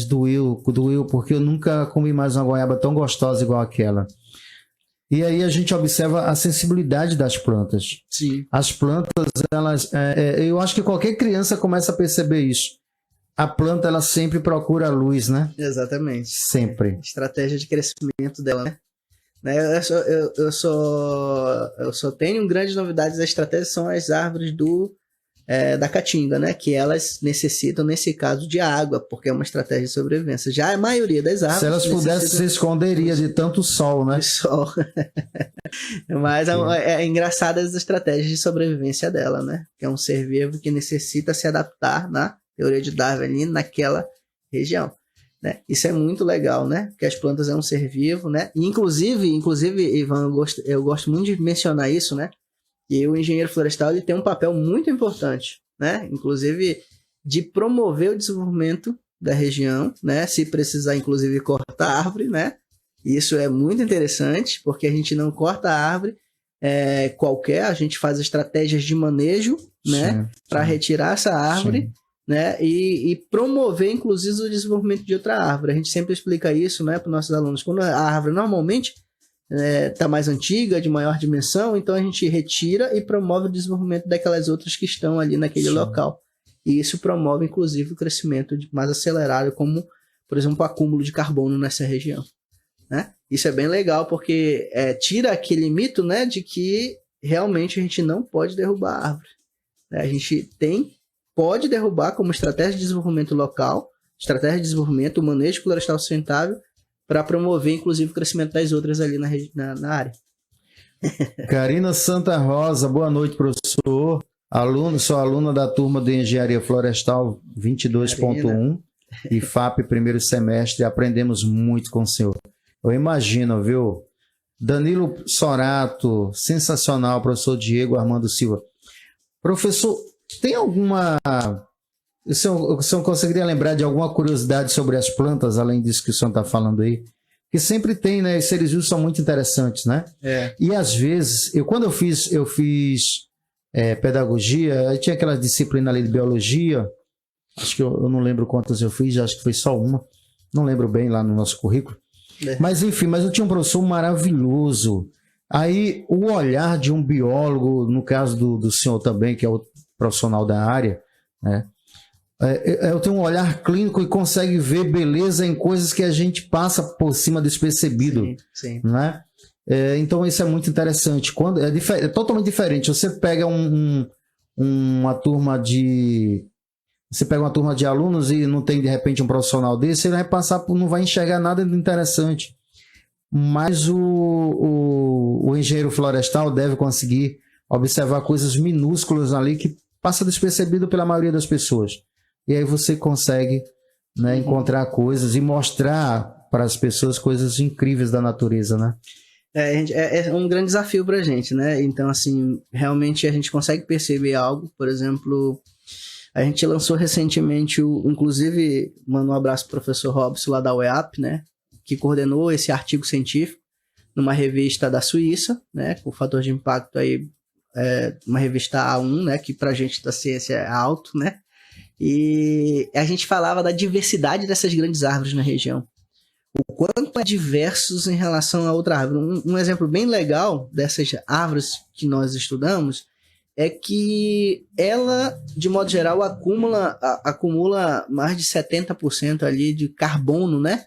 S2: doeu porque eu nunca comi mais uma goiaba tão gostosa igual aquela. E aí a gente observa a sensibilidade das plantas.
S3: Sim.
S2: As plantas, elas, eu acho que qualquer criança começa a perceber isso. A planta, ela sempre procura a luz, né?
S3: Exatamente.
S2: Sempre.
S3: Estratégia de crescimento dela, né? Eu só tenho grandes novidades da estratégia, são as árvores da caatinga, né? Que elas necessitam, nesse caso, de água, porque é uma estratégia de sobrevivência. Já a maioria das árvores...
S2: Se elas pudessem, se esconderia de tanto sol, né?
S3: De sol. Mas é engraçada as estratégias de sobrevivência dela, né? Que é um ser vivo que necessita se adaptar, na teoria de Darwin, ali naquela região. Né? Isso é muito legal, né? Porque as plantas é um ser vivo, né? E inclusive, Ivan, eu gosto muito de mencionar isso, né? E o engenheiro florestal ele tem um papel muito importante, né? Inclusive de promover o desenvolvimento da região, né? Se precisar, inclusive, cortar a árvore, né? Isso é muito interessante, porque a gente não corta a árvore qualquer, a gente faz estratégias de manejo, né? Para retirar essa árvore, sim, né? E promover, inclusive, o desenvolvimento de outra árvore. A gente sempre explica isso, né, para os nossos alunos. Quando a árvore normalmente está mais antiga, de maior dimensão, então a gente retira e promove o desenvolvimento daquelas outras que estão ali naquele, sim, local. E isso promove, inclusive, o crescimento mais acelerado, como, por exemplo, o acúmulo de carbono nessa região. Né? Isso é bem legal, porque tira aquele mito, né, de que realmente a gente não pode derrubar a árvore. A gente pode derrubar como estratégia de desenvolvimento local, estratégia de desenvolvimento, o manejo florestal sustentável, para promover, inclusive, o crescimento das outras ali na área.
S2: Karina Santa Rosa, boa noite, professor. Sou aluna da turma de Engenharia Florestal 22.1 e FAP primeiro semestre. Aprendemos muito com o senhor. Eu imagino, viu? Danilo Sorato, sensacional, professor Diego Armando Silva. Professor, tem alguma... O senhor conseguiria lembrar de alguma curiosidade sobre as plantas, além disso que o senhor está falando aí? Que sempre tem, né? Os seres vivos são muito interessantes, né? E às vezes, quando eu fiz pedagogia, eu tinha aquela disciplina ali de biologia, acho que eu não lembro quantas eu fiz, acho que foi só uma, não lembro bem lá no nosso currículo. Mas enfim, eu tinha um professor maravilhoso. Aí o olhar de um biólogo, no caso do senhor também, que é o profissional da área, né? Eu tenho um olhar clínico e consegue ver beleza em coisas que a gente passa por cima despercebido. Sim, sim. Né? Então isso é muito interessante. É totalmente diferente. Você pega uma turma de alunos e não tem de repente um profissional desse, ele vai passar não vai enxergar nada de interessante. Mas o engenheiro florestal deve conseguir observar coisas minúsculas ali que passa despercebido pela maioria das pessoas. E aí você consegue, né, encontrar coisas e mostrar para as pessoas coisas incríveis da natureza, né?
S3: É um grande desafio para a gente, né? Então, assim, realmente a gente consegue perceber algo. Por exemplo, a gente lançou recentemente, inclusive, mando um abraço para o professor Robson lá da UEAP, né? Que coordenou esse artigo científico numa revista da Suíça, né? Com o fator de impacto aí, uma revista A1, né? Que para a gente da ciência é alto, né? E a gente falava da diversidade dessas grandes árvores na região. O quanto é diversos em relação a outra árvore. Um exemplo bem legal dessas árvores que nós estudamos é que ela, de modo geral, acumula mais de 70% ali de carbono, né?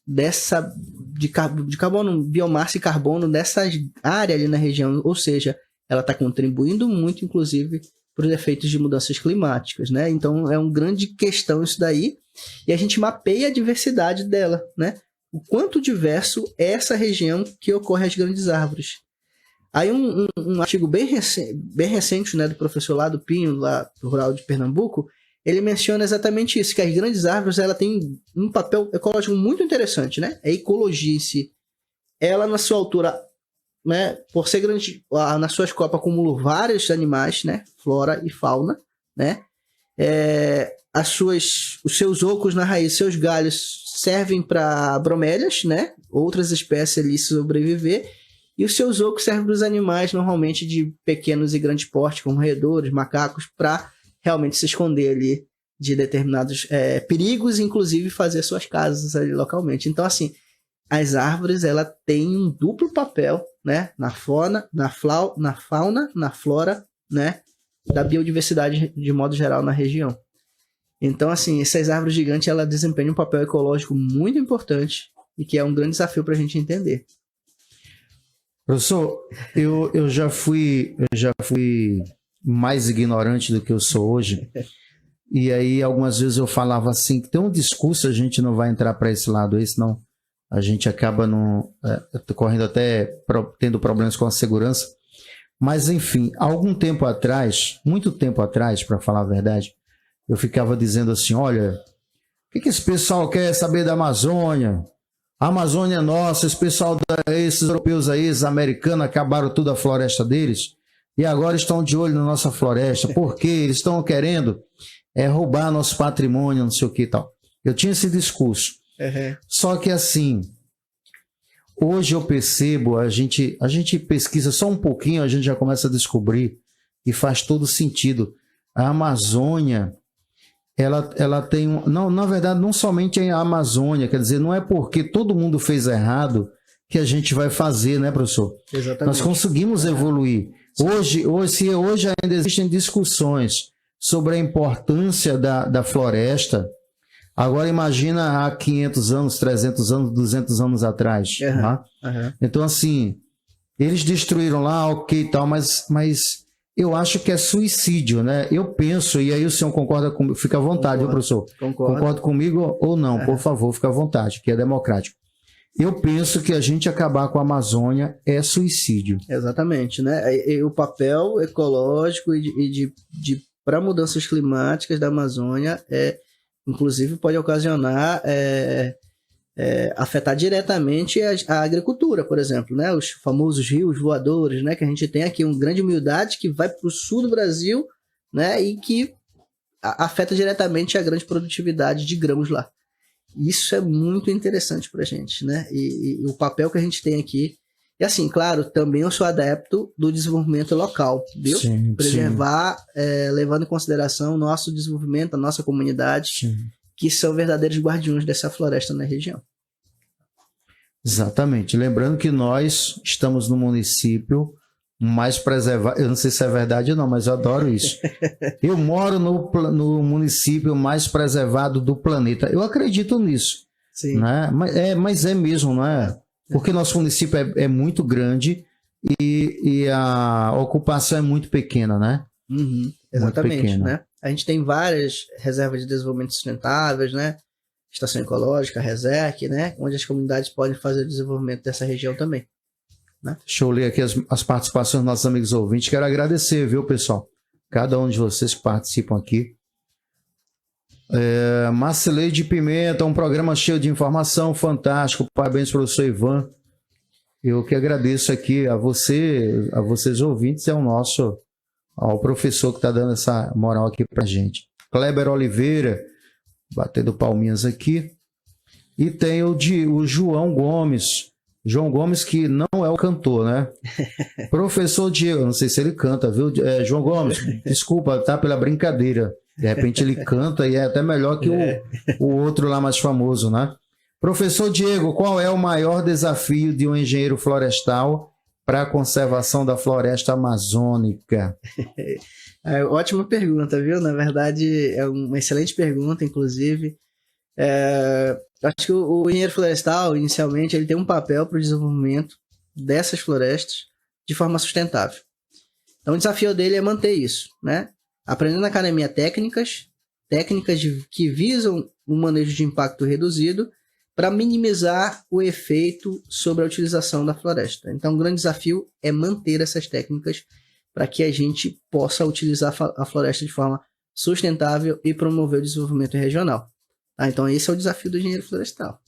S3: De carbono, biomassa e carbono dessa área ali na região. Ou seja, ela está contribuindo muito, inclusive, para os efeitos de mudanças climáticas, né? Então é uma grande questão isso daí, e a gente mapeia a diversidade dela, né? O quanto diverso é essa região que ocorre as grandes árvores. Aí um artigo bem recente, né, do professor lá do Pinho, lá do Rural de Pernambuco, ele menciona exatamente isso, que as grandes árvores ela têm um papel ecológico muito interessante, né? A ecologia em si, ela na sua altura, né, por ser grande, nas suas copas acumula vários animais, né, flora e fauna, né, os seus ocos na raiz, seus galhos servem para bromélias, né, outras espécies ali sobreviver, e os seus ocos servem para os animais normalmente de pequenos e grandes porte, como roedores, macacos, para realmente se esconder ali de determinados perigos, inclusive fazer suas casas ali localmente. Então, assim, as árvores ela têm um duplo papel, né, na fauna, na flora, né, da biodiversidade de modo geral na região. Então, assim, essas árvores gigantes ela desempenham um papel ecológico muito importante e que é um grande desafio para a gente entender.
S2: Professor, eu já fui mais ignorante do que eu sou hoje. E aí, algumas vezes eu falava assim, que tem um discurso, a gente não vai entrar para esse lado aí, senão a gente acaba correndo até tendo problemas com a segurança. Mas, enfim, algum tempo atrás, muito tempo atrás, para falar a verdade, eu ficava dizendo assim, olha, o que esse pessoal quer saber da Amazônia? A Amazônia é nossa, esse pessoal, esses europeus aí, esses americanos, acabaram toda a floresta deles e agora estão de olho na nossa floresta. Por quê? Eles estão querendo roubar nosso patrimônio, não sei o que e tal. Eu tinha esse discurso.
S3: Uhum.
S2: Só que assim, hoje eu percebo, a gente pesquisa só um pouquinho, a gente já começa a descobrir e faz todo sentido. A Amazônia, ela tem não, na verdade, não somente a Amazônia, quer dizer, não é porque todo mundo fez errado que a gente vai fazer, né, professor?
S3: Exatamente.
S2: Nós conseguimos evoluir. Hoje ainda existem discussões sobre a importância da floresta. Agora imagina há 500 anos, 300 anos, 200 anos atrás.
S3: Uhum.
S2: Tá?
S3: Uhum.
S2: Então, assim, eles destruíram lá, ok e tal, mas eu acho que é suicídio, né? Eu penso, e aí o senhor concorda comigo, fica à vontade, viu, professor? Concorda comigo ou não, por favor, fica à vontade, que é democrático. Eu penso que a gente acabar com a Amazônia é suicídio.
S3: Exatamente, né? E o papel ecológico para mudanças climáticas da Amazônia inclusive pode ocasionar afetar diretamente a agricultura, por exemplo, né? Os famosos rios voadores, né? Que a gente tem aqui uma grande umidade que vai para o sul do Brasil, né? E que afeta diretamente a grande produtividade de grãos lá. Isso é muito interessante para a gente, né? E o papel que a gente tem aqui. E assim, claro, também eu sou adepto do desenvolvimento local, viu?
S2: Sim,
S3: preservar, levando em consideração o nosso desenvolvimento, a nossa comunidade, sim, que são verdadeiros guardiões dessa floresta na região.
S2: Exatamente. Lembrando que nós estamos no município mais preservado, eu não sei se é verdade ou não, mas eu adoro isso. Eu moro no município mais preservado do planeta. Eu acredito nisso.
S3: Sim.
S2: Né? Mas é mesmo, não é? Porque nosso município é muito grande e a ocupação é muito pequena, né?
S3: Uhum, exatamente, né? A gente tem várias reservas de desenvolvimento sustentáveis, né? Estação Ecológica, RESEC, né? Onde as comunidades podem fazer o desenvolvimento dessa região também. Né?
S2: Deixa eu ler aqui as participações dos nossos amigos ouvintes. Quero agradecer, viu, pessoal? Cada um de vocês que participam aqui. Marcileide Pimenta, um programa cheio de informação, fantástico. Parabéns, professor Ivan. Eu que agradeço aqui a vocês ouvintes, ao professor que está dando essa moral aqui pra gente. Kleber Oliveira, batendo palminhas aqui. E tem o João Gomes. João Gomes, que não é o cantor, né? Professor Diego, não sei se ele canta, viu? João Gomes, desculpa, tá? Pela brincadeira. De repente ele canta e é até melhor que o outro lá mais famoso, né? Professor Diego, qual é o maior desafio de um engenheiro florestal para a conservação da floresta amazônica?
S3: Ótima pergunta, viu? Na verdade, é uma excelente pergunta, inclusive. Acho que o engenheiro florestal, inicialmente, ele tem um papel para o desenvolvimento dessas florestas de forma sustentável. Então, o desafio dele é manter isso, né? Aprendendo na academia técnicas que visam um manejo de impacto reduzido para minimizar o efeito sobre a utilização da floresta. Então, o grande desafio é manter essas técnicas para que a gente possa utilizar a floresta de forma sustentável e promover o desenvolvimento regional. Então, esse é o desafio do engenheiro florestal.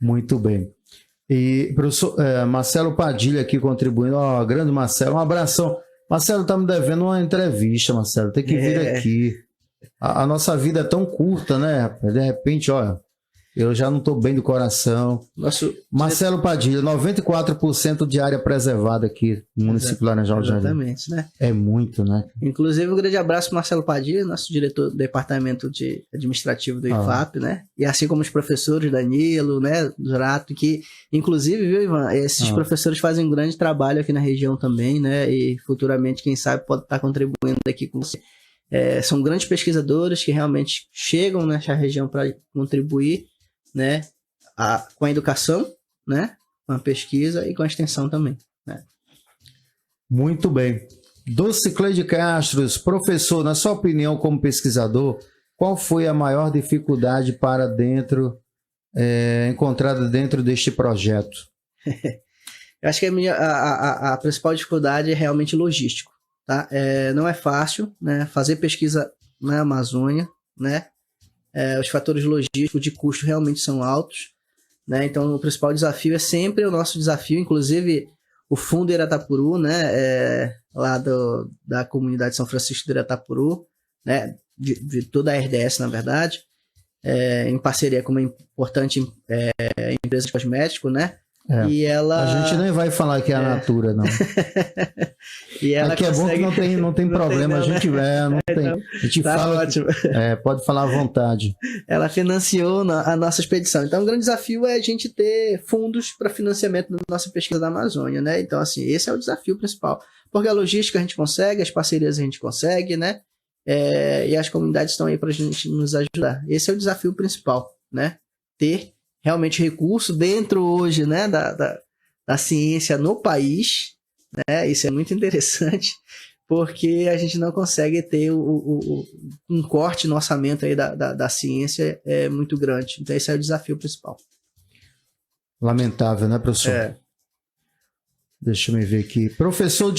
S2: Muito bem. E professor Marcelo Padilha aqui contribuindo. Grande Marcelo, um abração. Marcelo está me devendo uma entrevista, Marcelo. Tem que vir aqui. A nossa vida é tão curta, né? De repente, eu já não estou bem do coração. Marcelo Padilha, 94% de área preservada aqui no município de Laranjal do Jardim.
S3: Exatamente, né?
S2: É muito, né?
S3: Inclusive, um grande abraço para Marcelo Padilha, nosso diretor do departamento administrativo do IFAP, né? E assim como os professores Danilo, né? Zurato, que inclusive, viu, Ivan? Esses professores fazem um grande trabalho aqui na região também, né? E futuramente, quem sabe, pode estar contribuindo aqui com você. São grandes pesquisadores que realmente chegam nessa região para contribuir, né, com a educação, né, com a pesquisa e com a extensão também, né?
S2: Muito bem. Docicleide Castros, professor, na sua opinião como pesquisador, qual foi a maior dificuldade encontrada dentro deste projeto?
S3: Eu acho que a principal dificuldade é realmente logístico, tá? Não é fácil, né, fazer pesquisa na Amazônia, né? Os fatores logísticos de custo realmente são altos, né? Então o principal desafio é sempre o nosso desafio, inclusive o Fundo Iratapuru, né? Lá da comunidade São Francisco de Iratapuru, né? De toda a RDS, na verdade, em parceria com uma importante empresa de cosmético, né? E ela...
S2: A gente nem vai falar que é a Natura, não.
S3: E ela
S2: aqui
S3: consegue...
S2: é bom que não tem problema, a gente não tem. A gente
S3: tá
S2: fala,
S3: ótimo.
S2: Pode falar à vontade.
S3: Ela financiou a nossa expedição. Então, o grande desafio é a gente ter fundos para financiamento da nossa pesquisa da Amazônia, né? Então, assim, esse é o desafio principal. Porque a logística a gente consegue, as parcerias a gente consegue, né? E as comunidades estão aí para a gente nos ajudar. Esse é o desafio principal, né? Ter realmente recurso dentro hoje, né, da ciência no país, né? Isso é muito interessante, porque a gente não consegue ter um corte no orçamento aí da ciência muito grande. Então esse é o desafio principal.
S2: Lamentável, né, professor? Deixa eu me ver aqui. Professor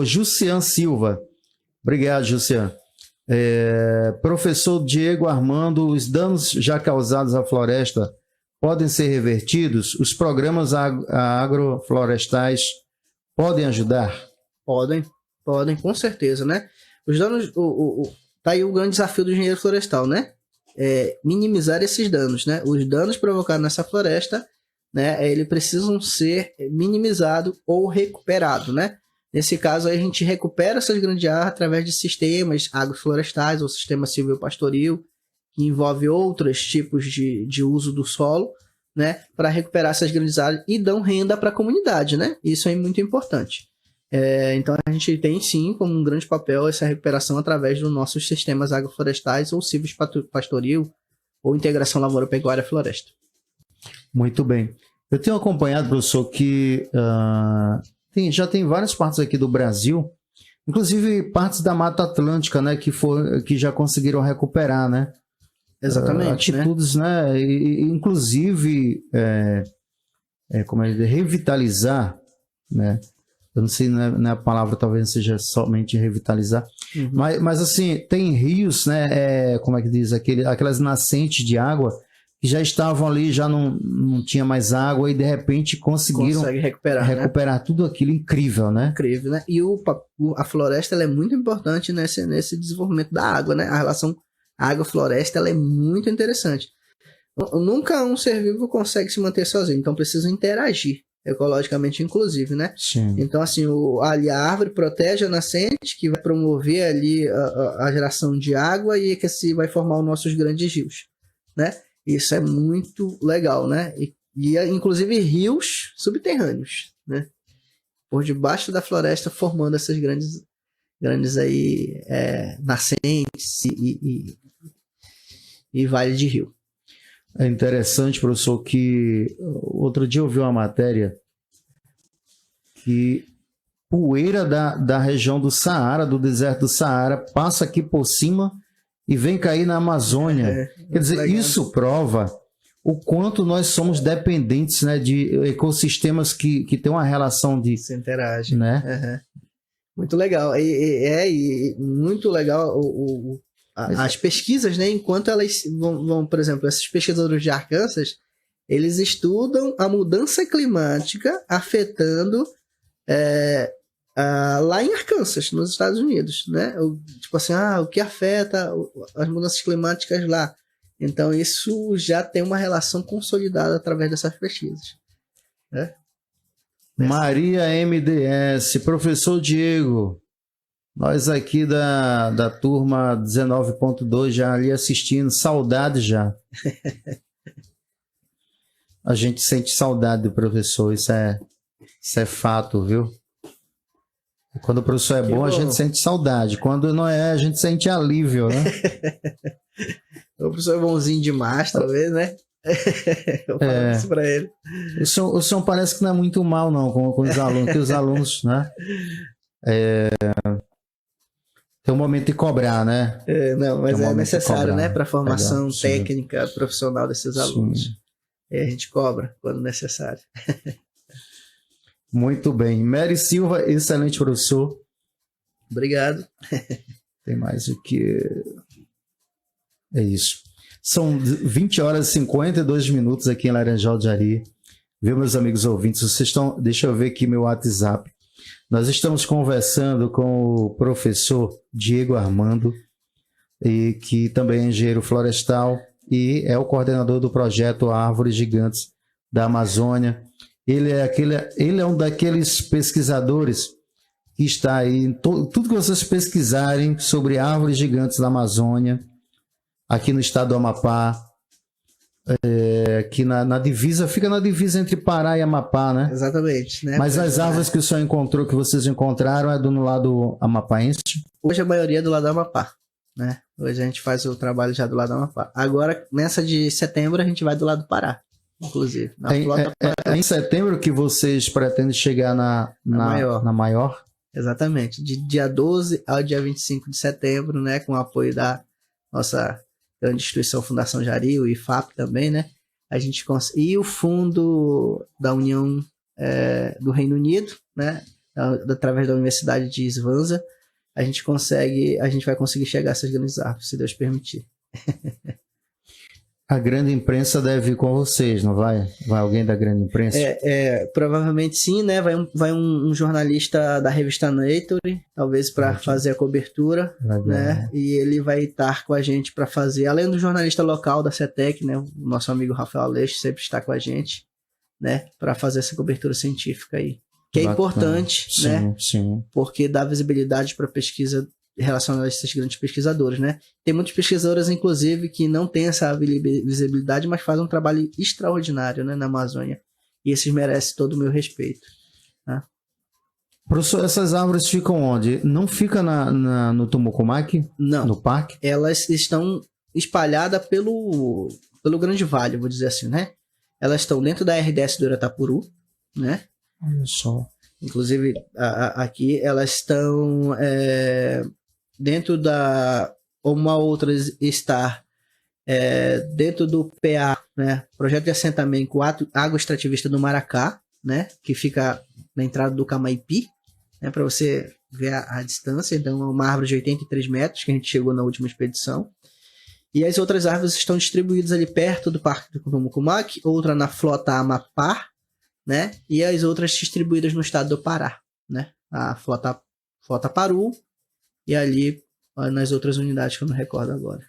S2: Jussian Silva. Obrigado, Jussian. Professor Diego Armando, os danos já causados à floresta podem ser revertidos? Os programas agroflorestais podem ajudar? Podem,
S3: com certeza, né? Os danos, tá aí o grande desafio do engenheiro florestal, né? Minimizar esses danos, né? Os danos provocados nessa floresta, né? Eles precisam ser minimizados ou recuperados, né? Nesse caso, aí, a gente recupera essas grandes áreas através de sistemas agroflorestais ou sistema silvio-pastoril, que envolve outros tipos de uso do solo, né, para recuperar essas grandes áreas e dão renda para a comunidade, né? Isso é muito importante. Então a gente tem sim como um grande papel essa recuperação através dos nossos sistemas agroflorestais ou silvio-pastoril ou integração lavoura-pecuária-floresta.
S2: Muito bem. Eu tenho acompanhado, professor, que já tem várias partes aqui do Brasil, inclusive partes da Mata Atlântica, né, que já conseguiram recuperar, né?
S3: Exatamente,
S2: atitudes, né? Inclusive, revitalizar, né? Eu não sei, né, a palavra talvez seja somente revitalizar, mas assim, tem rios, né? Como é que diz? Aquelas nascentes de água que já estavam ali, já não tinha mais água e de repente conseguiram recuperar tudo aquilo. Incrível, né? Incrível,
S3: né? E a floresta ela é muito importante nesse desenvolvimento da água, né? A relação água-floresta ela é muito interessante. Nunca um ser vivo consegue se manter sozinho, então precisa interagir, ecologicamente inclusive, né?
S2: Sim.
S3: Então, assim, a árvore protege a nascente, que vai promover ali a geração de água e que assim vai formar os nossos grandes rios, né? Isso é muito legal, né? E inclusive rios subterrâneos, né? Por debaixo da floresta, formando essas grandes aí nascentes e vale de rio.
S2: É interessante, professor, que outro dia eu vi uma matéria que poeira da região do Saara, do deserto do Saara, passa aqui por cima e vem cair na Amazônia. Quer dizer, legal. Isso prova o quanto nós somos dependentes, né, de ecossistemas que têm uma relação de...
S3: Se interagem.
S2: Né?
S3: Muito legal. E muito legal as pesquisas, né? Enquanto elas vão, por exemplo, esses pesquisadores de Arkansas, eles estudam a mudança climática afetando lá em Arkansas, nos Estados Unidos, né? Tipo assim, o que afeta as mudanças climáticas lá? Então, isso já tem uma relação consolidada através dessas pesquisas, né?
S2: Maria MDS, professor Diego, nós aqui da turma 19.2 já ali assistindo, saudade já. A gente sente saudade do professor, isso é fato, viu? Quando o professor é bom, a gente sente saudade. Quando não é, a gente sente alívio, né?
S3: O professor é bonzinho demais, talvez, né? Eu falo isso pra ele.
S2: O senhor parece que não é muito mal, não, com os alunos, que os alunos, né? Tem um momento de cobrar, né?
S3: Não, mas
S2: Tem um
S3: é
S2: momento de
S3: necessário,
S2: cobrar.
S3: né? Para a formação
S2: Legal, sim.
S3: técnica, profissional desses alunos.
S2: Sim.
S3: E a gente cobra quando necessário.
S2: Muito bem. Mary Silva, excelente professor.
S3: Obrigado.
S2: Tem mais o que... É isso. São 20 horas e 52 minutos aqui em Laranjal de Jari. Viu, meus amigos ouvintes? Vocês estão... Deixa eu ver aqui meu WhatsApp. Nós estamos conversando com o professor Diego Armando, e que também é engenheiro florestal e é o coordenador do projeto Árvores Gigantes da Amazônia. Ele é um daqueles pesquisadores que está aí, tudo que vocês pesquisarem sobre árvores gigantes da Amazônia, aqui no estado do Amapá, aqui na divisa, fica na divisa entre Pará e Amapá, né?
S3: Exatamente. Né?
S2: Mas as árvores que o senhor encontrou, que vocês encontraram, é do lado amapaense?
S3: Hoje a maioria é do lado do Amapá, né? Hoje a gente faz o trabalho já do lado do Amapá. Agora, nessa de setembro, a gente vai do lado do Pará, inclusive.
S2: É em setembro que vocês pretendem chegar na maior?
S3: Exatamente. De dia 12 ao dia 25 de setembro, né? Com o apoio da nossa grande instituição Fundação Jari, o IFAP também, né? A gente e o fundo da União do Reino Unido, né? Através da Universidade de Swansea, a gente vai conseguir chegar a essas grandes árvores, se Deus permitir.
S2: A grande imprensa deve ir com vocês, não vai? Vai alguém da grande imprensa?
S3: Provavelmente sim, né? Vai um jornalista da revista Nature, talvez para fazer a cobertura,
S2: legal,
S3: né? E ele vai estar com a gente para fazer, além do jornalista local da CETEC, né? O nosso amigo Rafael Aleixo sempre está com a gente, né? Para fazer essa cobertura científica aí. Que é importante,
S2: sim,
S3: né?
S2: Sim.
S3: Porque dá visibilidade para a pesquisa relacionada a esses grandes pesquisadores, né? Tem muitos pesquisadores, inclusive, que não têm essa visibilidade, mas fazem um trabalho extraordinário, né, na Amazônia. E esses merecem todo o meu respeito. Né?
S2: Professor, essas árvores ficam onde? Não fica no Tumucumaque?
S3: Não.
S2: No parque?
S3: Elas estão espalhadas pelo Grande Vale, vou dizer assim, né? Elas estão dentro da RDS do Iratapuru, né?
S2: Olha só.
S3: Inclusive, aqui elas estão dentro uma outra está dentro do PA, né? Projeto de assentamento Água Extrativista do Maracá, né? Que fica na entrada do Camaipi, né? Para você ver a distância. Então, é uma árvore de 83 metros que a gente chegou na última expedição. E as outras árvores estão distribuídas ali perto do Parque do Tumucumaque, outra na Flota Amapá, né? E as outras distribuídas no estado do Pará, né? A Flota Paru e ali nas outras unidades que eu não recordo agora.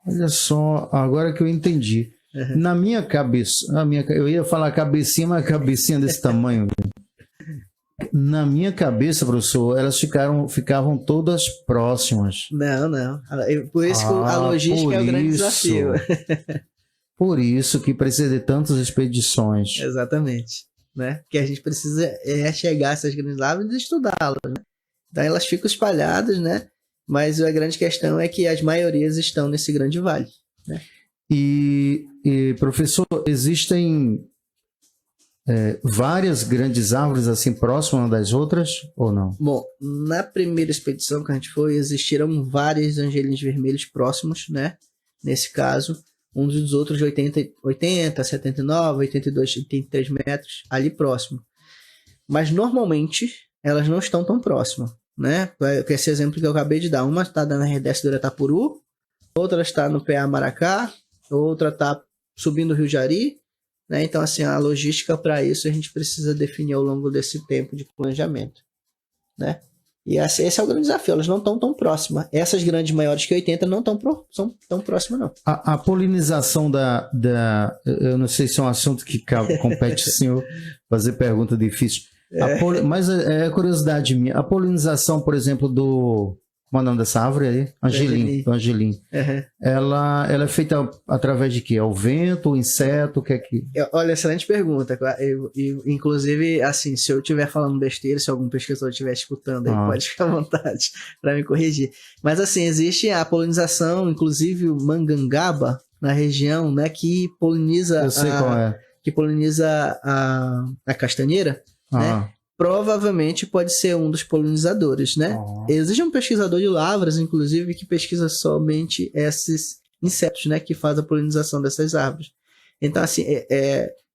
S2: Olha só, agora que eu entendi.
S3: Uhum.
S2: Na minha cabeça, eu ia falar cabecinha, mas cabecinha desse tamanho. Na minha cabeça, professor, elas ficavam todas próximas.
S3: Não. Por isso que a logística é o grande desafio.
S2: Por isso que precisa de tantas expedições.
S3: Exatamente. Né? Porque a gente precisa chegar a essas grandes árvores e estudá-las. Né? Então elas ficam espalhadas, né? Mas a grande questão é que as maiorias estão nesse grande vale. Né?
S2: E professor, existem várias grandes árvores assim próximas umas das outras ou não? Bom,
S3: na primeira expedição que a gente foi, existiram vários angelinos vermelhos próximos, né? Nesse caso, uns dos outros de 80, 79, 82, 83 metros ali próximo. Mas normalmente elas não estão tão próximas, né? Esse exemplo que eu acabei de dar, uma está na RDS do Iratapuru, outra está no PA Maracá, outra está subindo o Rio Jari, né? Então, assim, a logística para isso a gente precisa definir ao longo desse tempo de planejamento, né? E esse é o grande desafio, elas não estão tão próximas. Essas grandes maiores que 80 não são tão próximas, não.
S2: A polinização eu não sei se é um assunto que compete o senhor fazer pergunta difícil. Mas é curiosidade minha. A polinização, por exemplo, como é o nome dessa árvore aí? Angelim. Uhum. Ela é feita através de quê? É o vento, o inseto, o que é que...
S3: Olha, excelente pergunta. Inclusive, assim, se eu estiver falando besteira, se algum pesquisador estiver escutando, aí pode ficar à vontade para me corrigir. Mas, assim, existe a polinização, inclusive o mangangaba, na região, né, que poliniza...
S2: Eu sei qual é.
S3: Que poliniza a castanheira, né? provavelmente pode ser um dos polinizadores, né? Existe um pesquisador de lavras, inclusive, que pesquisa somente esses insetos, né? Que faz a polinização dessas árvores. Então, assim,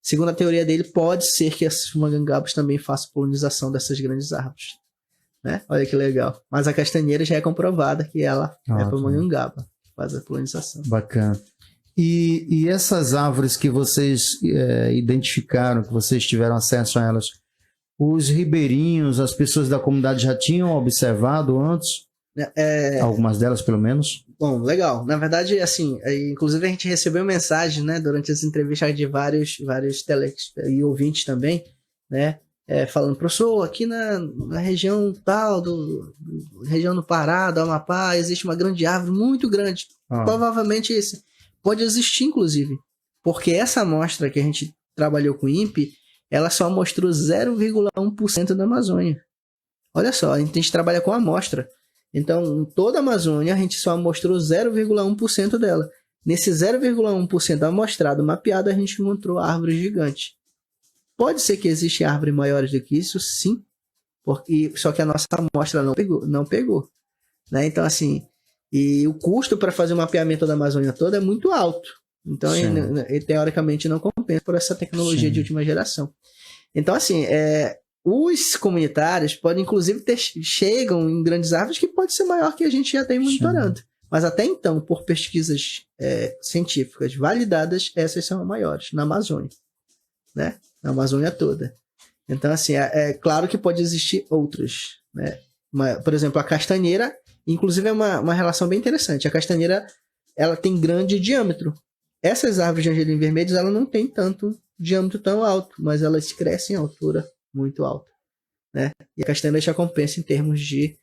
S3: segundo a teoria dele, pode ser que as mangangabas também façam polinização dessas grandes árvores, né? Olha que legal. Mas a castanheira já é comprovada que ela é para mangangaba, faz a polinização.
S2: Bacana. E essas árvores que vocês identificaram, que vocês tiveram acesso a elas, os ribeirinhos, as pessoas da comunidade já tinham observado antes? Algumas delas, pelo menos?
S3: Bom, legal. Na verdade, assim, inclusive a gente recebeu mensagem, né, durante as entrevistas de vários e ouvintes também, né, falando, professor, aqui na região tal, região do Pará, do Amapá, existe uma grande árvore, muito grande. Provavelmente esse pode existir, inclusive, porque essa amostra que a gente trabalhou com o INPE, ela só mostrou 0,1% da Amazônia. Olha só, a gente trabalha com amostra. Então, toda a Amazônia, a gente só mostrou 0,1% dela. Nesse 0,1% amostrado, mapeado, a gente encontrou árvores gigantes. Pode ser que existam árvores maiores do que isso? Sim. Só que a nossa amostra não pegou. Né? Então, assim, e o custo para fazer o mapeamento da Amazônia toda é muito alto. Então, ele teoricamente não compensa por essa tecnologia de última geração. Então, assim, os comunitários podem, inclusive, chegam em grandes árvores que pode ser maior que a gente já tem monitorando. Mas até então, por pesquisas científicas validadas, essas são as maiores na Amazônia, né? Na Amazônia toda. Então, assim, é claro que pode existir outras, né? Por exemplo, a castanheira, inclusive, é uma relação bem interessante. A castanheira, ela tem grande diâmetro. Essas árvores de angelim vermelhos, ela não tem tanto diâmetro tão alto, mas elas crescem em altura muito alta, né? E a castanheira já compensa em termos de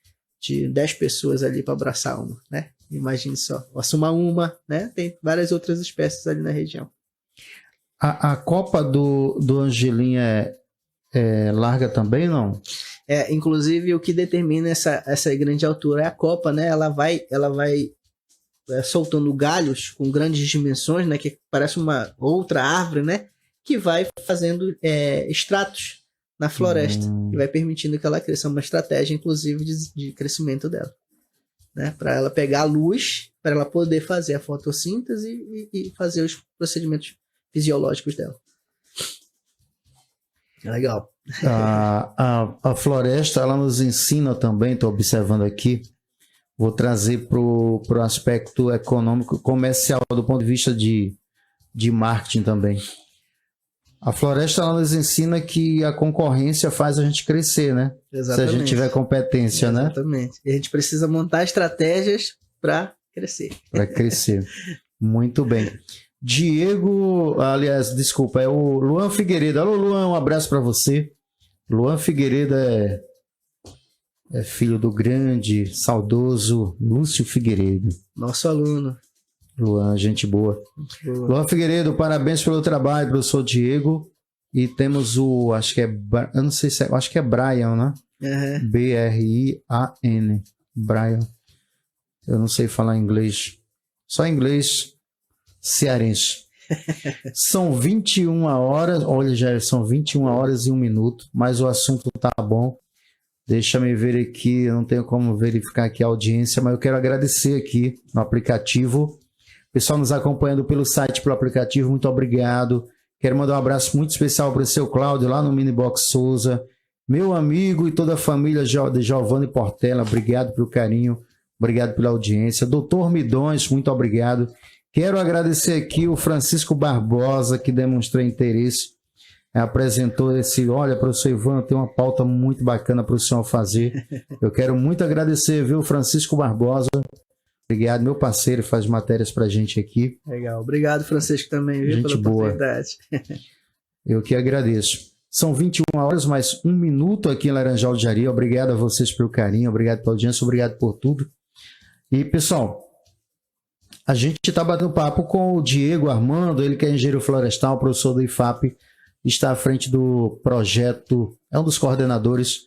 S3: 10 pessoas ali para abraçar uma, né? Imagine só, assuma uma, né? Tem várias outras espécies ali na região.
S2: A copa do angelim é larga também, não?
S3: Inclusive o que determina essa grande altura é a copa, né? Ela vai soltando galhos com grandes dimensões, né? Que parece uma outra árvore, né? Que vai fazendo estratos na floresta e vai permitindo que ela cresça. Uma estratégia, inclusive, de crescimento dela, né? Para ela pegar a luz, para ela poder fazer a fotossíntese e fazer os procedimentos fisiológicos dela. Legal.
S2: A floresta, ela nos ensina também, estou observando aqui, vou trazer para o aspecto econômico, comercial, do ponto de vista de marketing também. A floresta, ela nos ensina que a concorrência faz a gente crescer, né?
S3: Exatamente.
S2: Se a gente tiver competência, né?
S3: Exatamente. E a gente precisa montar estratégias para crescer.
S2: Para crescer. Muito bem. Diego, aliás, desculpa, é o Luan Figueiredo. Alô, Luan, um abraço para você. Luan Figueiredo é filho do grande, saudoso Lúcio Figueiredo.
S3: Nosso aluno.
S2: Luan, gente boa. Luan Figueiredo, parabéns pelo trabalho, professor Diego. E temos acho que é Brian, né?
S3: Uhum.
S2: B-R-I-A-N. Brian. Eu não sei falar inglês. Só inglês cearense. São 21 horas. Olha, já são 21 horas e 1 minuto. Mas o assunto tá bom. Deixa-me ver aqui. Eu não tenho como verificar aqui a audiência, mas eu quero agradecer aqui no aplicativo. Pessoal nos acompanhando pelo site, pelo aplicativo, muito obrigado. Quero mandar um abraço muito especial para o seu Cláudio, lá no Minibox Souza. Meu amigo e toda a família de Giovanni Portela, obrigado pelo carinho, obrigado pela audiência. Doutor Midões, muito obrigado. Quero agradecer aqui o Francisco Barbosa, que demonstrou interesse, apresentou olha, professor Ivan, tem uma pauta muito bacana para o senhor fazer. Eu quero muito agradecer, viu, Francisco Barbosa. Obrigado, meu parceiro, faz matérias pra gente aqui.
S3: Legal, obrigado, Francisco, também, viu,
S2: gente
S3: pela
S2: boa.
S3: oportunidade.
S2: Eu que agradeço. São 21 horas, mais 1 minuto aqui em Laranjal de Jari. Obrigado a vocês pelo carinho, obrigado pela audiência, obrigado por tudo. E, pessoal, a gente está batendo papo com o Diego Armando, ele que é engenheiro florestal, professor do IFAP, está à frente do projeto, é um dos coordenadores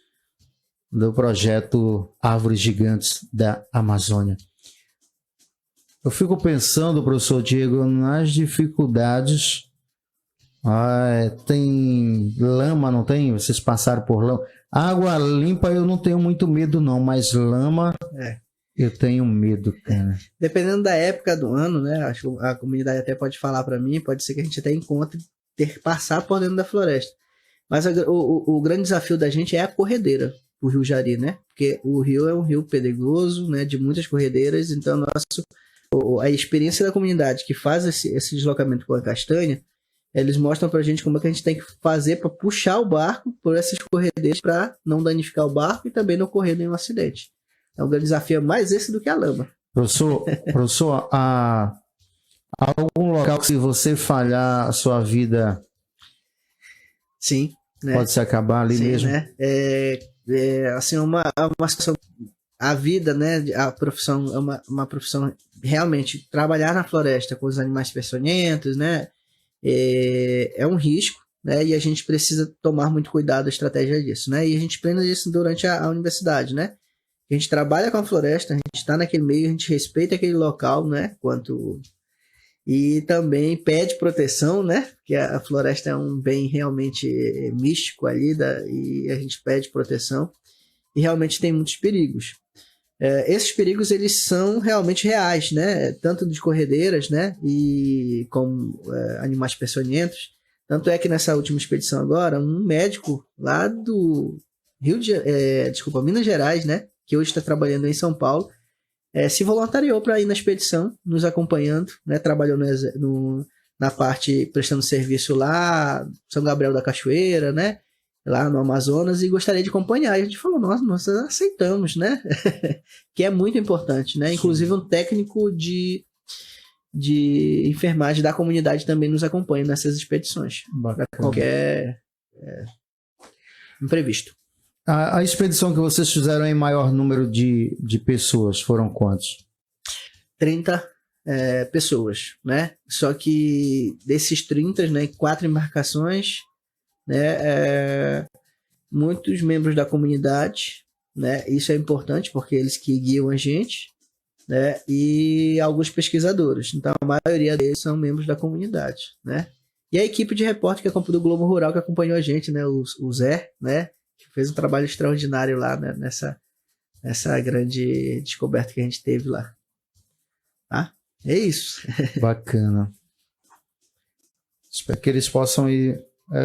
S2: do projeto Árvores Gigantes da Amazônia. Eu fico pensando, professor Diego, nas dificuldades. Tem lama, não tem? Vocês passaram por lama. Água limpa eu não tenho muito medo não, mas lama eu tenho medo, cara.
S3: Dependendo da época do ano, né? Acho que a comunidade até pode falar para mim, pode ser que a gente até encontre ter que passar por dentro da floresta. Mas o grande desafio da gente é a corredeira, o Rio Jari, né? Porque o rio é um rio pedregoso, né? De muitas corredeiras, então a experiência da comunidade que faz esse deslocamento com a castanha, eles mostram pra gente como é que a gente tem que fazer para puxar o barco por essas corredeiras para não danificar o barco e também não ocorrer nenhum acidente. Então o grande desafio é mais esse do que a lama.
S2: Professor, há algum local que se você falhar a sua vida...
S3: Sim. Né?
S2: Pode se acabar ali. Sim, mesmo.
S3: Né? Assim, uma situação, a vida, né? A profissão é uma profissão realmente trabalhar na floresta com os animais peçonhentos, né? É um risco, né? E a gente precisa tomar muito cuidado da estratégia disso, né? E a gente aprende isso durante a universidade, né? A gente trabalha com a floresta, a gente está naquele meio, a gente respeita aquele local, né? E também pede proteção, né? Porque a floresta é um bem realmente místico ali, e a gente pede proteção. E realmente tem muitos perigos. Esses perigos, eles são realmente reais, né? Tanto de corredeiras, né? E como animais peçonhentos. Tanto é que nessa última expedição agora, um médico lá do Minas Gerais, né? Que hoje está trabalhando em São Paulo, se voluntariou para ir na expedição, nos acompanhando, né? Trabalhou na parte, prestando serviço lá, São Gabriel da Cachoeira, né? Lá no Amazonas, e gostaria de acompanhar. E a gente falou, nós aceitamos, né? Que é muito importante, né? Inclusive um técnico de enfermagem da comunidade também nos acompanha nessas expedições. Para qualquer imprevisto.
S2: A expedição que vocês fizeram em maior número de pessoas foram quantos?
S3: 30 pessoas, né? Só que desses 30, né, 4 embarcações, né, muitos membros da comunidade, né? Isso é importante porque eles que guiam a gente, né? E alguns pesquisadores. Então a maioria deles são membros da comunidade, né? E a equipe de repórter do Globo Rural que acompanhou a gente, né? O Zé, né? Que fez um trabalho extraordinário lá, né? nessa grande descoberta que a gente teve lá. Tá? É isso.
S2: Bacana. Espero que eles possam ir.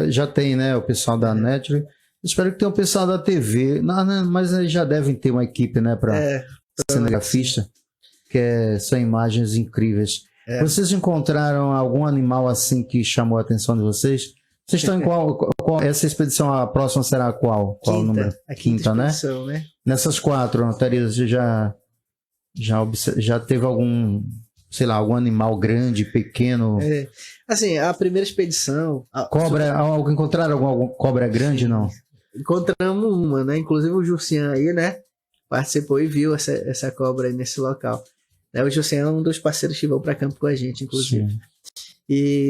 S2: Já tem, né? O pessoal da Netflix. Espero que tenha o pessoal da TV. Não, mas eles já devem ter uma equipe, né? Para cinegrafista. Que são imagens incríveis. Vocês encontraram algum animal assim que chamou a atenção de vocês? Vocês estão em qual essa expedição, a próxima será qual? Qual o número?
S3: A quinta, né?
S2: Nessas 4, Teresa, já teve algum, sei lá, algum animal grande, pequeno?
S3: Assim, a primeira expedição...
S2: Cobra, encontraram alguma cobra grande, não?
S3: Encontramos uma, né? Inclusive o Jussian aí, né? Participou e viu essa cobra aí nesse local. O Jussian é um dos parceiros que vão para campo com a gente, inclusive. Sim.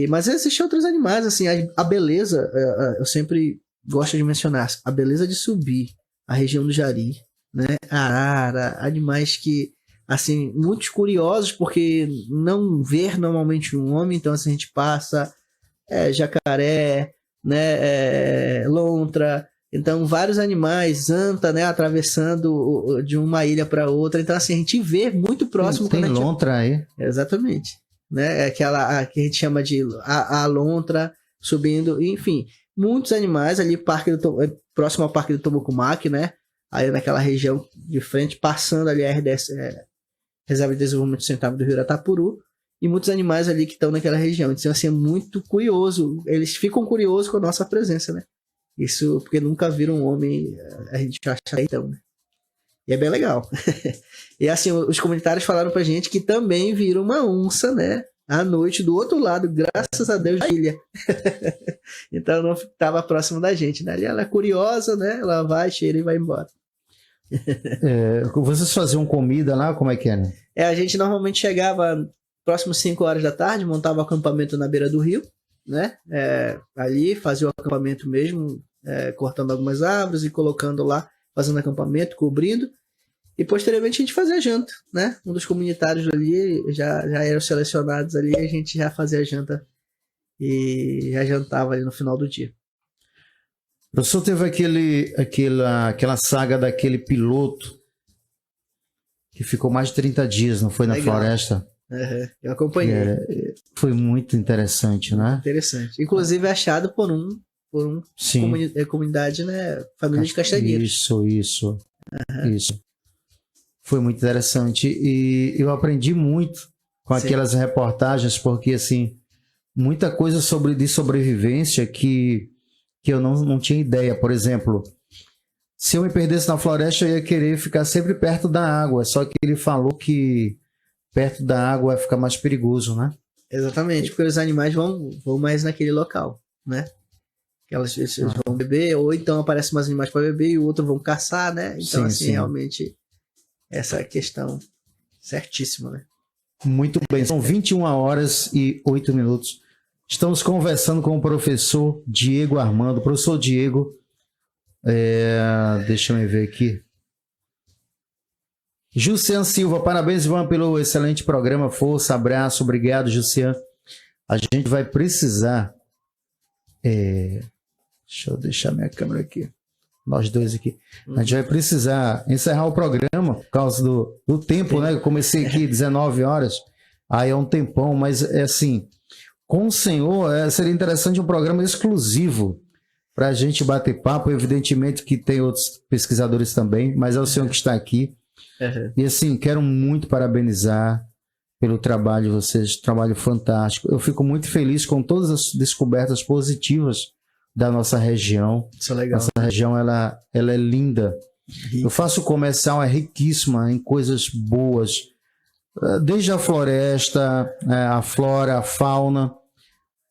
S3: Mas existem outros animais, assim, a beleza, eu sempre gosto de mencionar, a beleza de subir a região do Jari, né? Arara, animais que, assim, muitos curiosos, porque não ver normalmente um homem, então assim, a gente passa jacaré, né? Lontra, então vários animais, anta, né? Atravessando de uma ilha para outra, então assim, a gente vê muito próximo.
S2: Tem lontra aí?
S3: Exatamente. Né? Aquela que a gente chama de a lontra subindo, enfim, muitos animais ali, próximo ao Parque do Tomocumaque, né? Aí naquela região de frente, passando ali a RDS, Reserva de Desenvolvimento Sustentável do Rio Atapuru, e muitos animais ali que estão naquela região. Então, assim, é muito curioso, eles ficam curiosos com a nossa presença, né? Isso porque nunca viram um homem, a gente acha então, né? E é bem legal. E assim, os comunitários falaram pra gente que também viram uma onça, né? À noite, do outro lado, graças a Deus, da ilha. Então não estava próximo da gente, né? Ali ela é curiosa, né? Ela vai, cheira e vai embora.
S2: Vocês faziam comida lá? Como é que é, né?
S3: A gente normalmente chegava próximo 5 horas da tarde, montava o acampamento na beira do rio, né? Ali fazia o acampamento mesmo, cortando algumas árvores e colocando lá, fazendo acampamento, cobrindo, e posteriormente a gente fazia janta, né? Um dos comunitários ali já eram selecionados ali, a gente já fazia janta e já jantava ali no final do dia.
S2: Professor, teve aquela saga daquele piloto que ficou mais de 30 dias, não foi, na
S3: Legal.
S2: floresta?
S3: Eu acompanhei.
S2: Foi muito interessante, né?
S3: Interessante. Inclusive achado por um
S2: Sim.
S3: comunidade, né? Família de castanheiros.
S2: Isso. Foi muito interessante. E eu aprendi muito com
S3: Sim.
S2: aquelas reportagens, porque, assim, muita coisa de sobrevivência que eu não tinha ideia. Por exemplo, se eu me perdesse na floresta, eu ia querer ficar sempre perto da água. Só que ele falou que perto da água vai ficar mais perigoso, né?
S3: Exatamente, porque os animais vão mais naquele local, né? Eles vão beber, ou então aparecem mais animais para beber e o outro vão caçar, né? Então,
S2: Sim, sim.
S3: realmente, essa é a questão certíssima, né?
S2: Muito bem, são 21 horas e 8 minutos. Estamos conversando com o professor Diego Armando. Professor Diego, deixa eu ver aqui. Jussian Silva, parabéns, Ivan, pelo excelente programa. Força, abraço, obrigado, Jussian. A gente vai precisar. Deixa eu deixar minha câmera aqui. Nós dois aqui. A gente vai precisar encerrar o programa por causa do tempo, né? Eu comecei aqui 19 horas, aí é um tempão, mas é assim, com o senhor seria interessante um programa exclusivo para a gente bater papo. Evidentemente que tem outros pesquisadores também, mas é o senhor que está aqui. E assim, quero muito parabenizar pelo trabalho de vocês, trabalho fantástico. Eu fico muito feliz com todas as descobertas positivas da nossa região.
S3: Isso é legal.
S2: Nossa região, ela é linda. Eu faço comercial, é riquíssima em coisas boas. Desde a floresta, a flora, a fauna,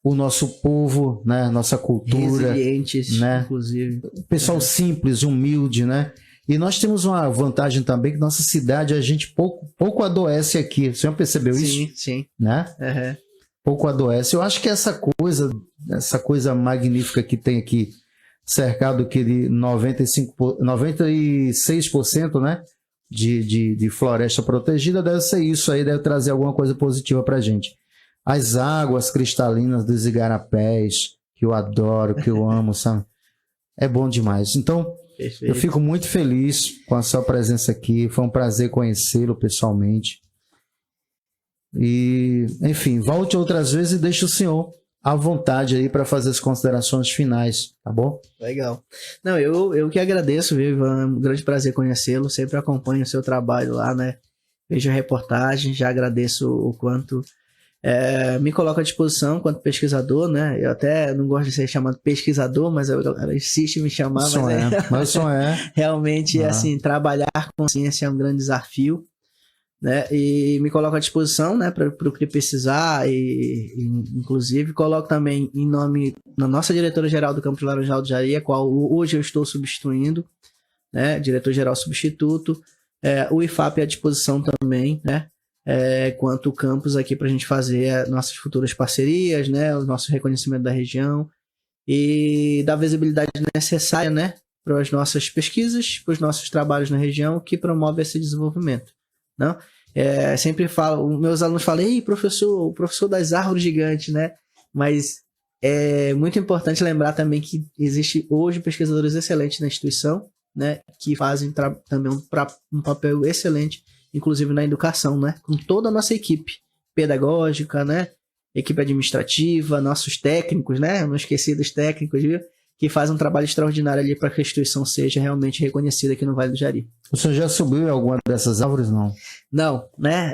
S2: o nosso povo, né? Nossa cultura.
S3: Resilientes,
S2: né?
S3: inclusive.
S2: Pessoal simples, humilde, né? E nós temos uma vantagem também, que nossa cidade, a gente pouco adoece aqui. O senhor percebeu isso?
S3: Sim.
S2: Né? Pouco adoece. Eu acho que essa coisa magnífica que tem aqui, cercado aqui de 96%, né, de floresta protegida, deve ser isso aí, deve trazer alguma coisa positiva pra gente. As águas cristalinas dos igarapés, que eu adoro, que eu amo, sabe? É bom demais. Então,
S3: perfeito.
S2: Eu fico muito feliz com a sua presença aqui. Foi um prazer conhecê-lo pessoalmente. E, enfim, volte outras vezes e deixe o senhor à vontade aí para fazer as considerações finais, tá bom?
S3: Legal. Não, eu que agradeço, viu, Ivan? É um grande prazer conhecê-lo. Sempre acompanho o seu trabalho lá, né? Vejo a reportagem, já agradeço o quanto me coloco à disposição quanto pesquisador, né? Eu até não gosto de ser chamado pesquisador, mas ela insiste em me chamar.
S2: Mas o senhor é.
S3: Realmente, assim, trabalhar com ciência é um grande desafio, né? E me coloco à disposição, né, para o que precisar e inclusive coloco também em nome da nossa diretora-geral do Campo de Laranjal do Jari, a qual hoje eu estou substituindo, né? Diretor-geral substituto, o IFAP à disposição também, né? Quanto o campus aqui para a gente fazer nossas futuras parcerias, né? O nosso reconhecimento da região e da visibilidade necessária, né? Para as nossas pesquisas, para os nossos trabalhos na região que promove esse desenvolvimento, não? Sempre falo, meus alunos falam, ei, professor, o professor das árvores gigantes, né? Mas é muito importante lembrar também que existe hoje pesquisadores excelentes na instituição, né? Que fazem também um papel excelente, inclusive na educação, né? Com toda a nossa equipe pedagógica, né? Equipe administrativa, nossos técnicos, né? Eu não esqueci dos técnicos, viu? Que fazem um trabalho extraordinário ali para que a instituição seja realmente reconhecida aqui no Vale do Jari.
S2: O senhor já subiu em alguma dessas árvores, não?
S3: Não, né?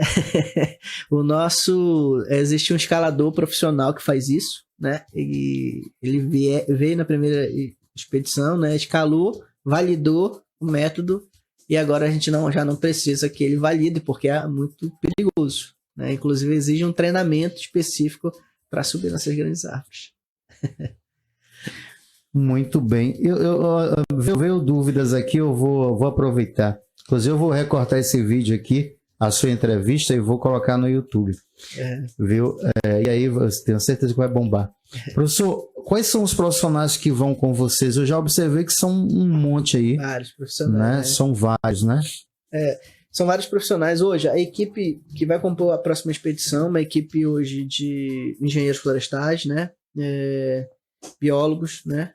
S3: Existe um escalador profissional que faz isso, né? E ele veio na primeira expedição, né? Escalou, validou o método e agora a gente já não precisa que ele valide porque é muito perigoso, né? Inclusive exige um treinamento específico para subir nessas grandes árvores.
S2: Muito bem. Eu veio dúvidas aqui, eu vou aproveitar. Inclusive, eu vou recortar esse vídeo aqui, a sua entrevista, e vou colocar no YouTube. Viu? E aí, eu tenho certeza que vai bombar. Professor, quais são os profissionais que vão com vocês? Eu já observei que são um monte aí.
S3: Vários profissionais.
S2: Né? São vários, né?
S3: São vários profissionais. Hoje, a equipe que vai compor a próxima expedição, uma equipe hoje de engenheiros florestais, né? biólogos, né,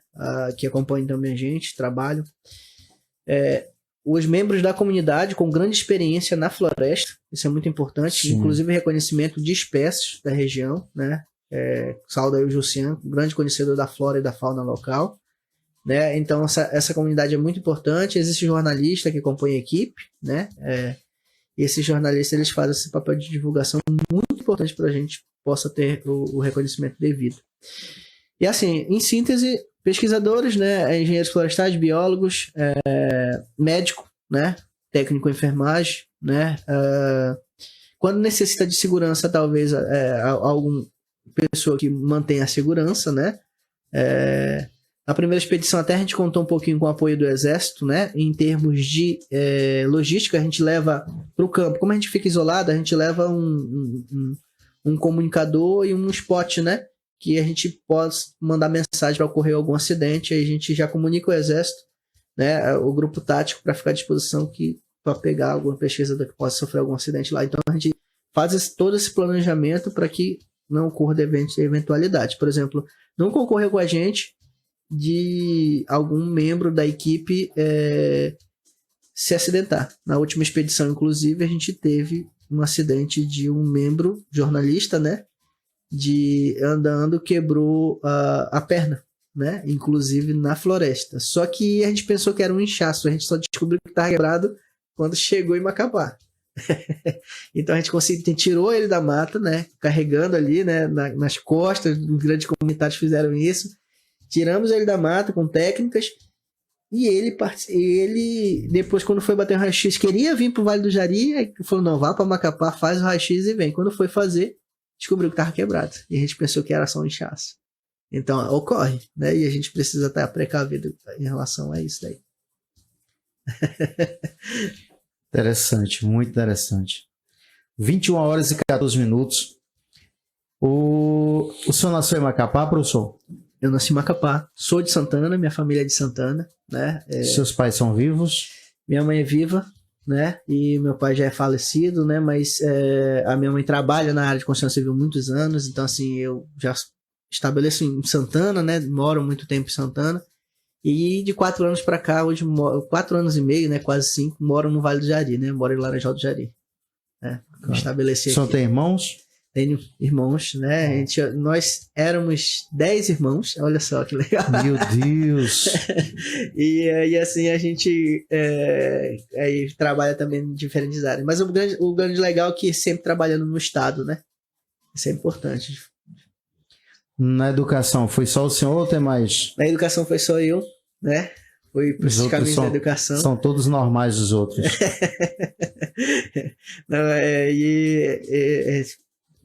S3: que acompanham também a gente, trabalham. Os membros da comunidade com grande experiência na floresta, isso é muito importante,
S2: Sim.
S3: inclusive reconhecimento de espécies da região, né? Saulo aí o Jussian, grande conhecedor da flora e da fauna local, né? Então essa comunidade é muito importante. Existe jornalista que acompanha a equipe, né? E esses jornalistas eles fazem esse papel de divulgação muito importante para a gente possa ter o reconhecimento devido. E assim, em síntese, pesquisadores, né, engenheiros florestais, biólogos, médico, né, técnico em enfermagem, né, quando necessita de segurança, talvez alguma pessoa que mantenha a segurança, né, na primeira expedição até a gente contou um pouquinho com o apoio do Exército, né, em termos de logística, a gente leva para o campo, como a gente fica isolado, a gente leva um comunicador e um spot, né, que a gente possa mandar mensagem para ocorrer algum acidente, aí a gente já comunica o Exército, né, o grupo tático para ficar à disposição para pegar alguma pesquisador que possa sofrer algum acidente lá. Então a gente faz todo esse planejamento para que não ocorra eventualidade. Por exemplo, nunca ocorreu com a gente de algum membro da equipe se acidentar. Na última expedição, inclusive, a gente teve um acidente de um membro, jornalista, né, andando, quebrou a perna, né? Inclusive na floresta. Só que a gente pensou que era um inchaço, a gente só descobriu que estava quebrado quando chegou em Macapá. Então a gente tirou ele da mata, né? Carregando ali, né? Nas costas, os grandes comunitários fizeram isso. Tiramos ele da mata com técnicas. E ele depois, quando foi bater o raio-x, queria vir para o Vale do Jari, aí falou: não, vá para Macapá, faz o raio-x e vem. Quando foi fazer, descobriu que estava quebrado. E a gente pensou que era só um inchaço. Então, ocorre, né? E a gente precisa estar precavido em relação a isso daí.
S2: Interessante, muito interessante. 21 horas e 14 minutos. O senhor nasceu em Macapá, professor?
S3: Eu nasci em Macapá. Sou de Santana, minha família é de Santana, né?
S2: Seus pais são vivos?
S3: Minha mãe é viva, né? E meu pai já é falecido, né? Mas a minha mãe trabalha na área de construção civil há muitos anos, então assim, eu já estabeleço em Santana, né? Moro muito tempo em Santana. E de 4 anos para cá, hoje 4 anos e meio, né? Quase 5, moro no Vale do Jari, né? Moro em Laranjal do Jari. Né? Estabeleci aqui.
S2: O senhor tem irmãos?
S3: Tenho irmãos, né? Nós éramos 10 irmãos, olha só que legal.
S2: Meu Deus!
S3: e assim a gente aí trabalha também em diferentes áreas. Mas o grande legal é que sempre trabalhando no estado, né? Isso é importante.
S2: Na educação, foi só o senhor ou tem mais?
S3: Na educação foi só eu, né? Foi para os caminhos da educação.
S2: São todos normais os outros.
S3: Não,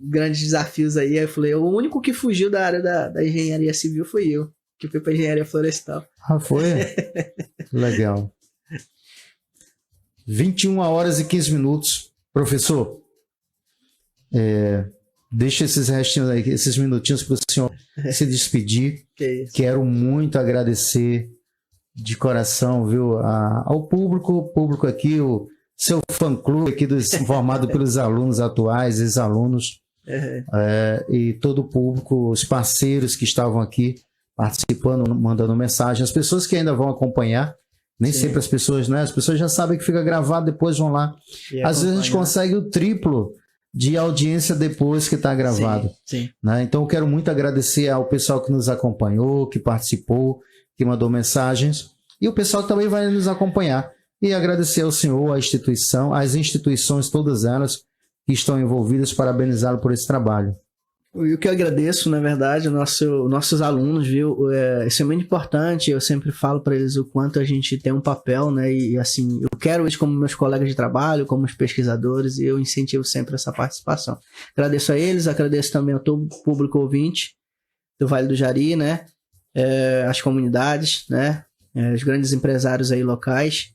S3: grandes desafios aí. Eu falei, o único que fugiu da área da engenharia civil foi eu, que fui para engenharia florestal.
S2: Ah, foi? Legal. 21 horas e 15 minutos. Professor, deixa esses restinhos aí, esses minutinhos para o senhor se despedir. Quero muito agradecer de coração, viu, ao público aqui, o seu fã-clube aqui formado pelos alunos atuais, ex-alunos, e todo o público, os parceiros que estavam aqui participando, mandando mensagem, as pessoas que ainda vão acompanhar, nem
S3: Sim.
S2: sempre as pessoas, né? As pessoas já sabem que fica gravado, depois vão lá. Às vezes a gente consegue o triplo de audiência depois que está gravado.
S3: Sim.
S2: Né? Então eu quero muito agradecer ao pessoal que nos acompanhou, que participou, que mandou mensagens, e o pessoal que também vai nos acompanhar. E agradecer ao senhor, à instituição, às instituições, todas elas que estão envolvidas, parabenizá-lo por esse trabalho.
S3: O que eu agradeço, na verdade, nossos alunos, viu? Isso é muito importante. Eu sempre falo para eles o quanto a gente tem um papel, né? E assim, eu quero eles como meus colegas de trabalho, como os pesquisadores, e eu incentivo sempre essa participação. Agradeço a eles, agradeço também ao todo o público ouvinte do Vale do Jari, né? As comunidades, né? Os grandes empresários aí locais.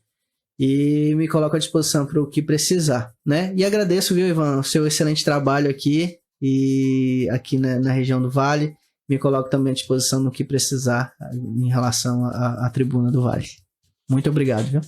S3: E me coloco à disposição para o que precisar, né? E agradeço, viu, Ivan, o seu excelente trabalho aqui. E aqui na região do Vale, me coloco também à disposição no que precisar em relação à Tribuna do Vale. Muito obrigado, viu?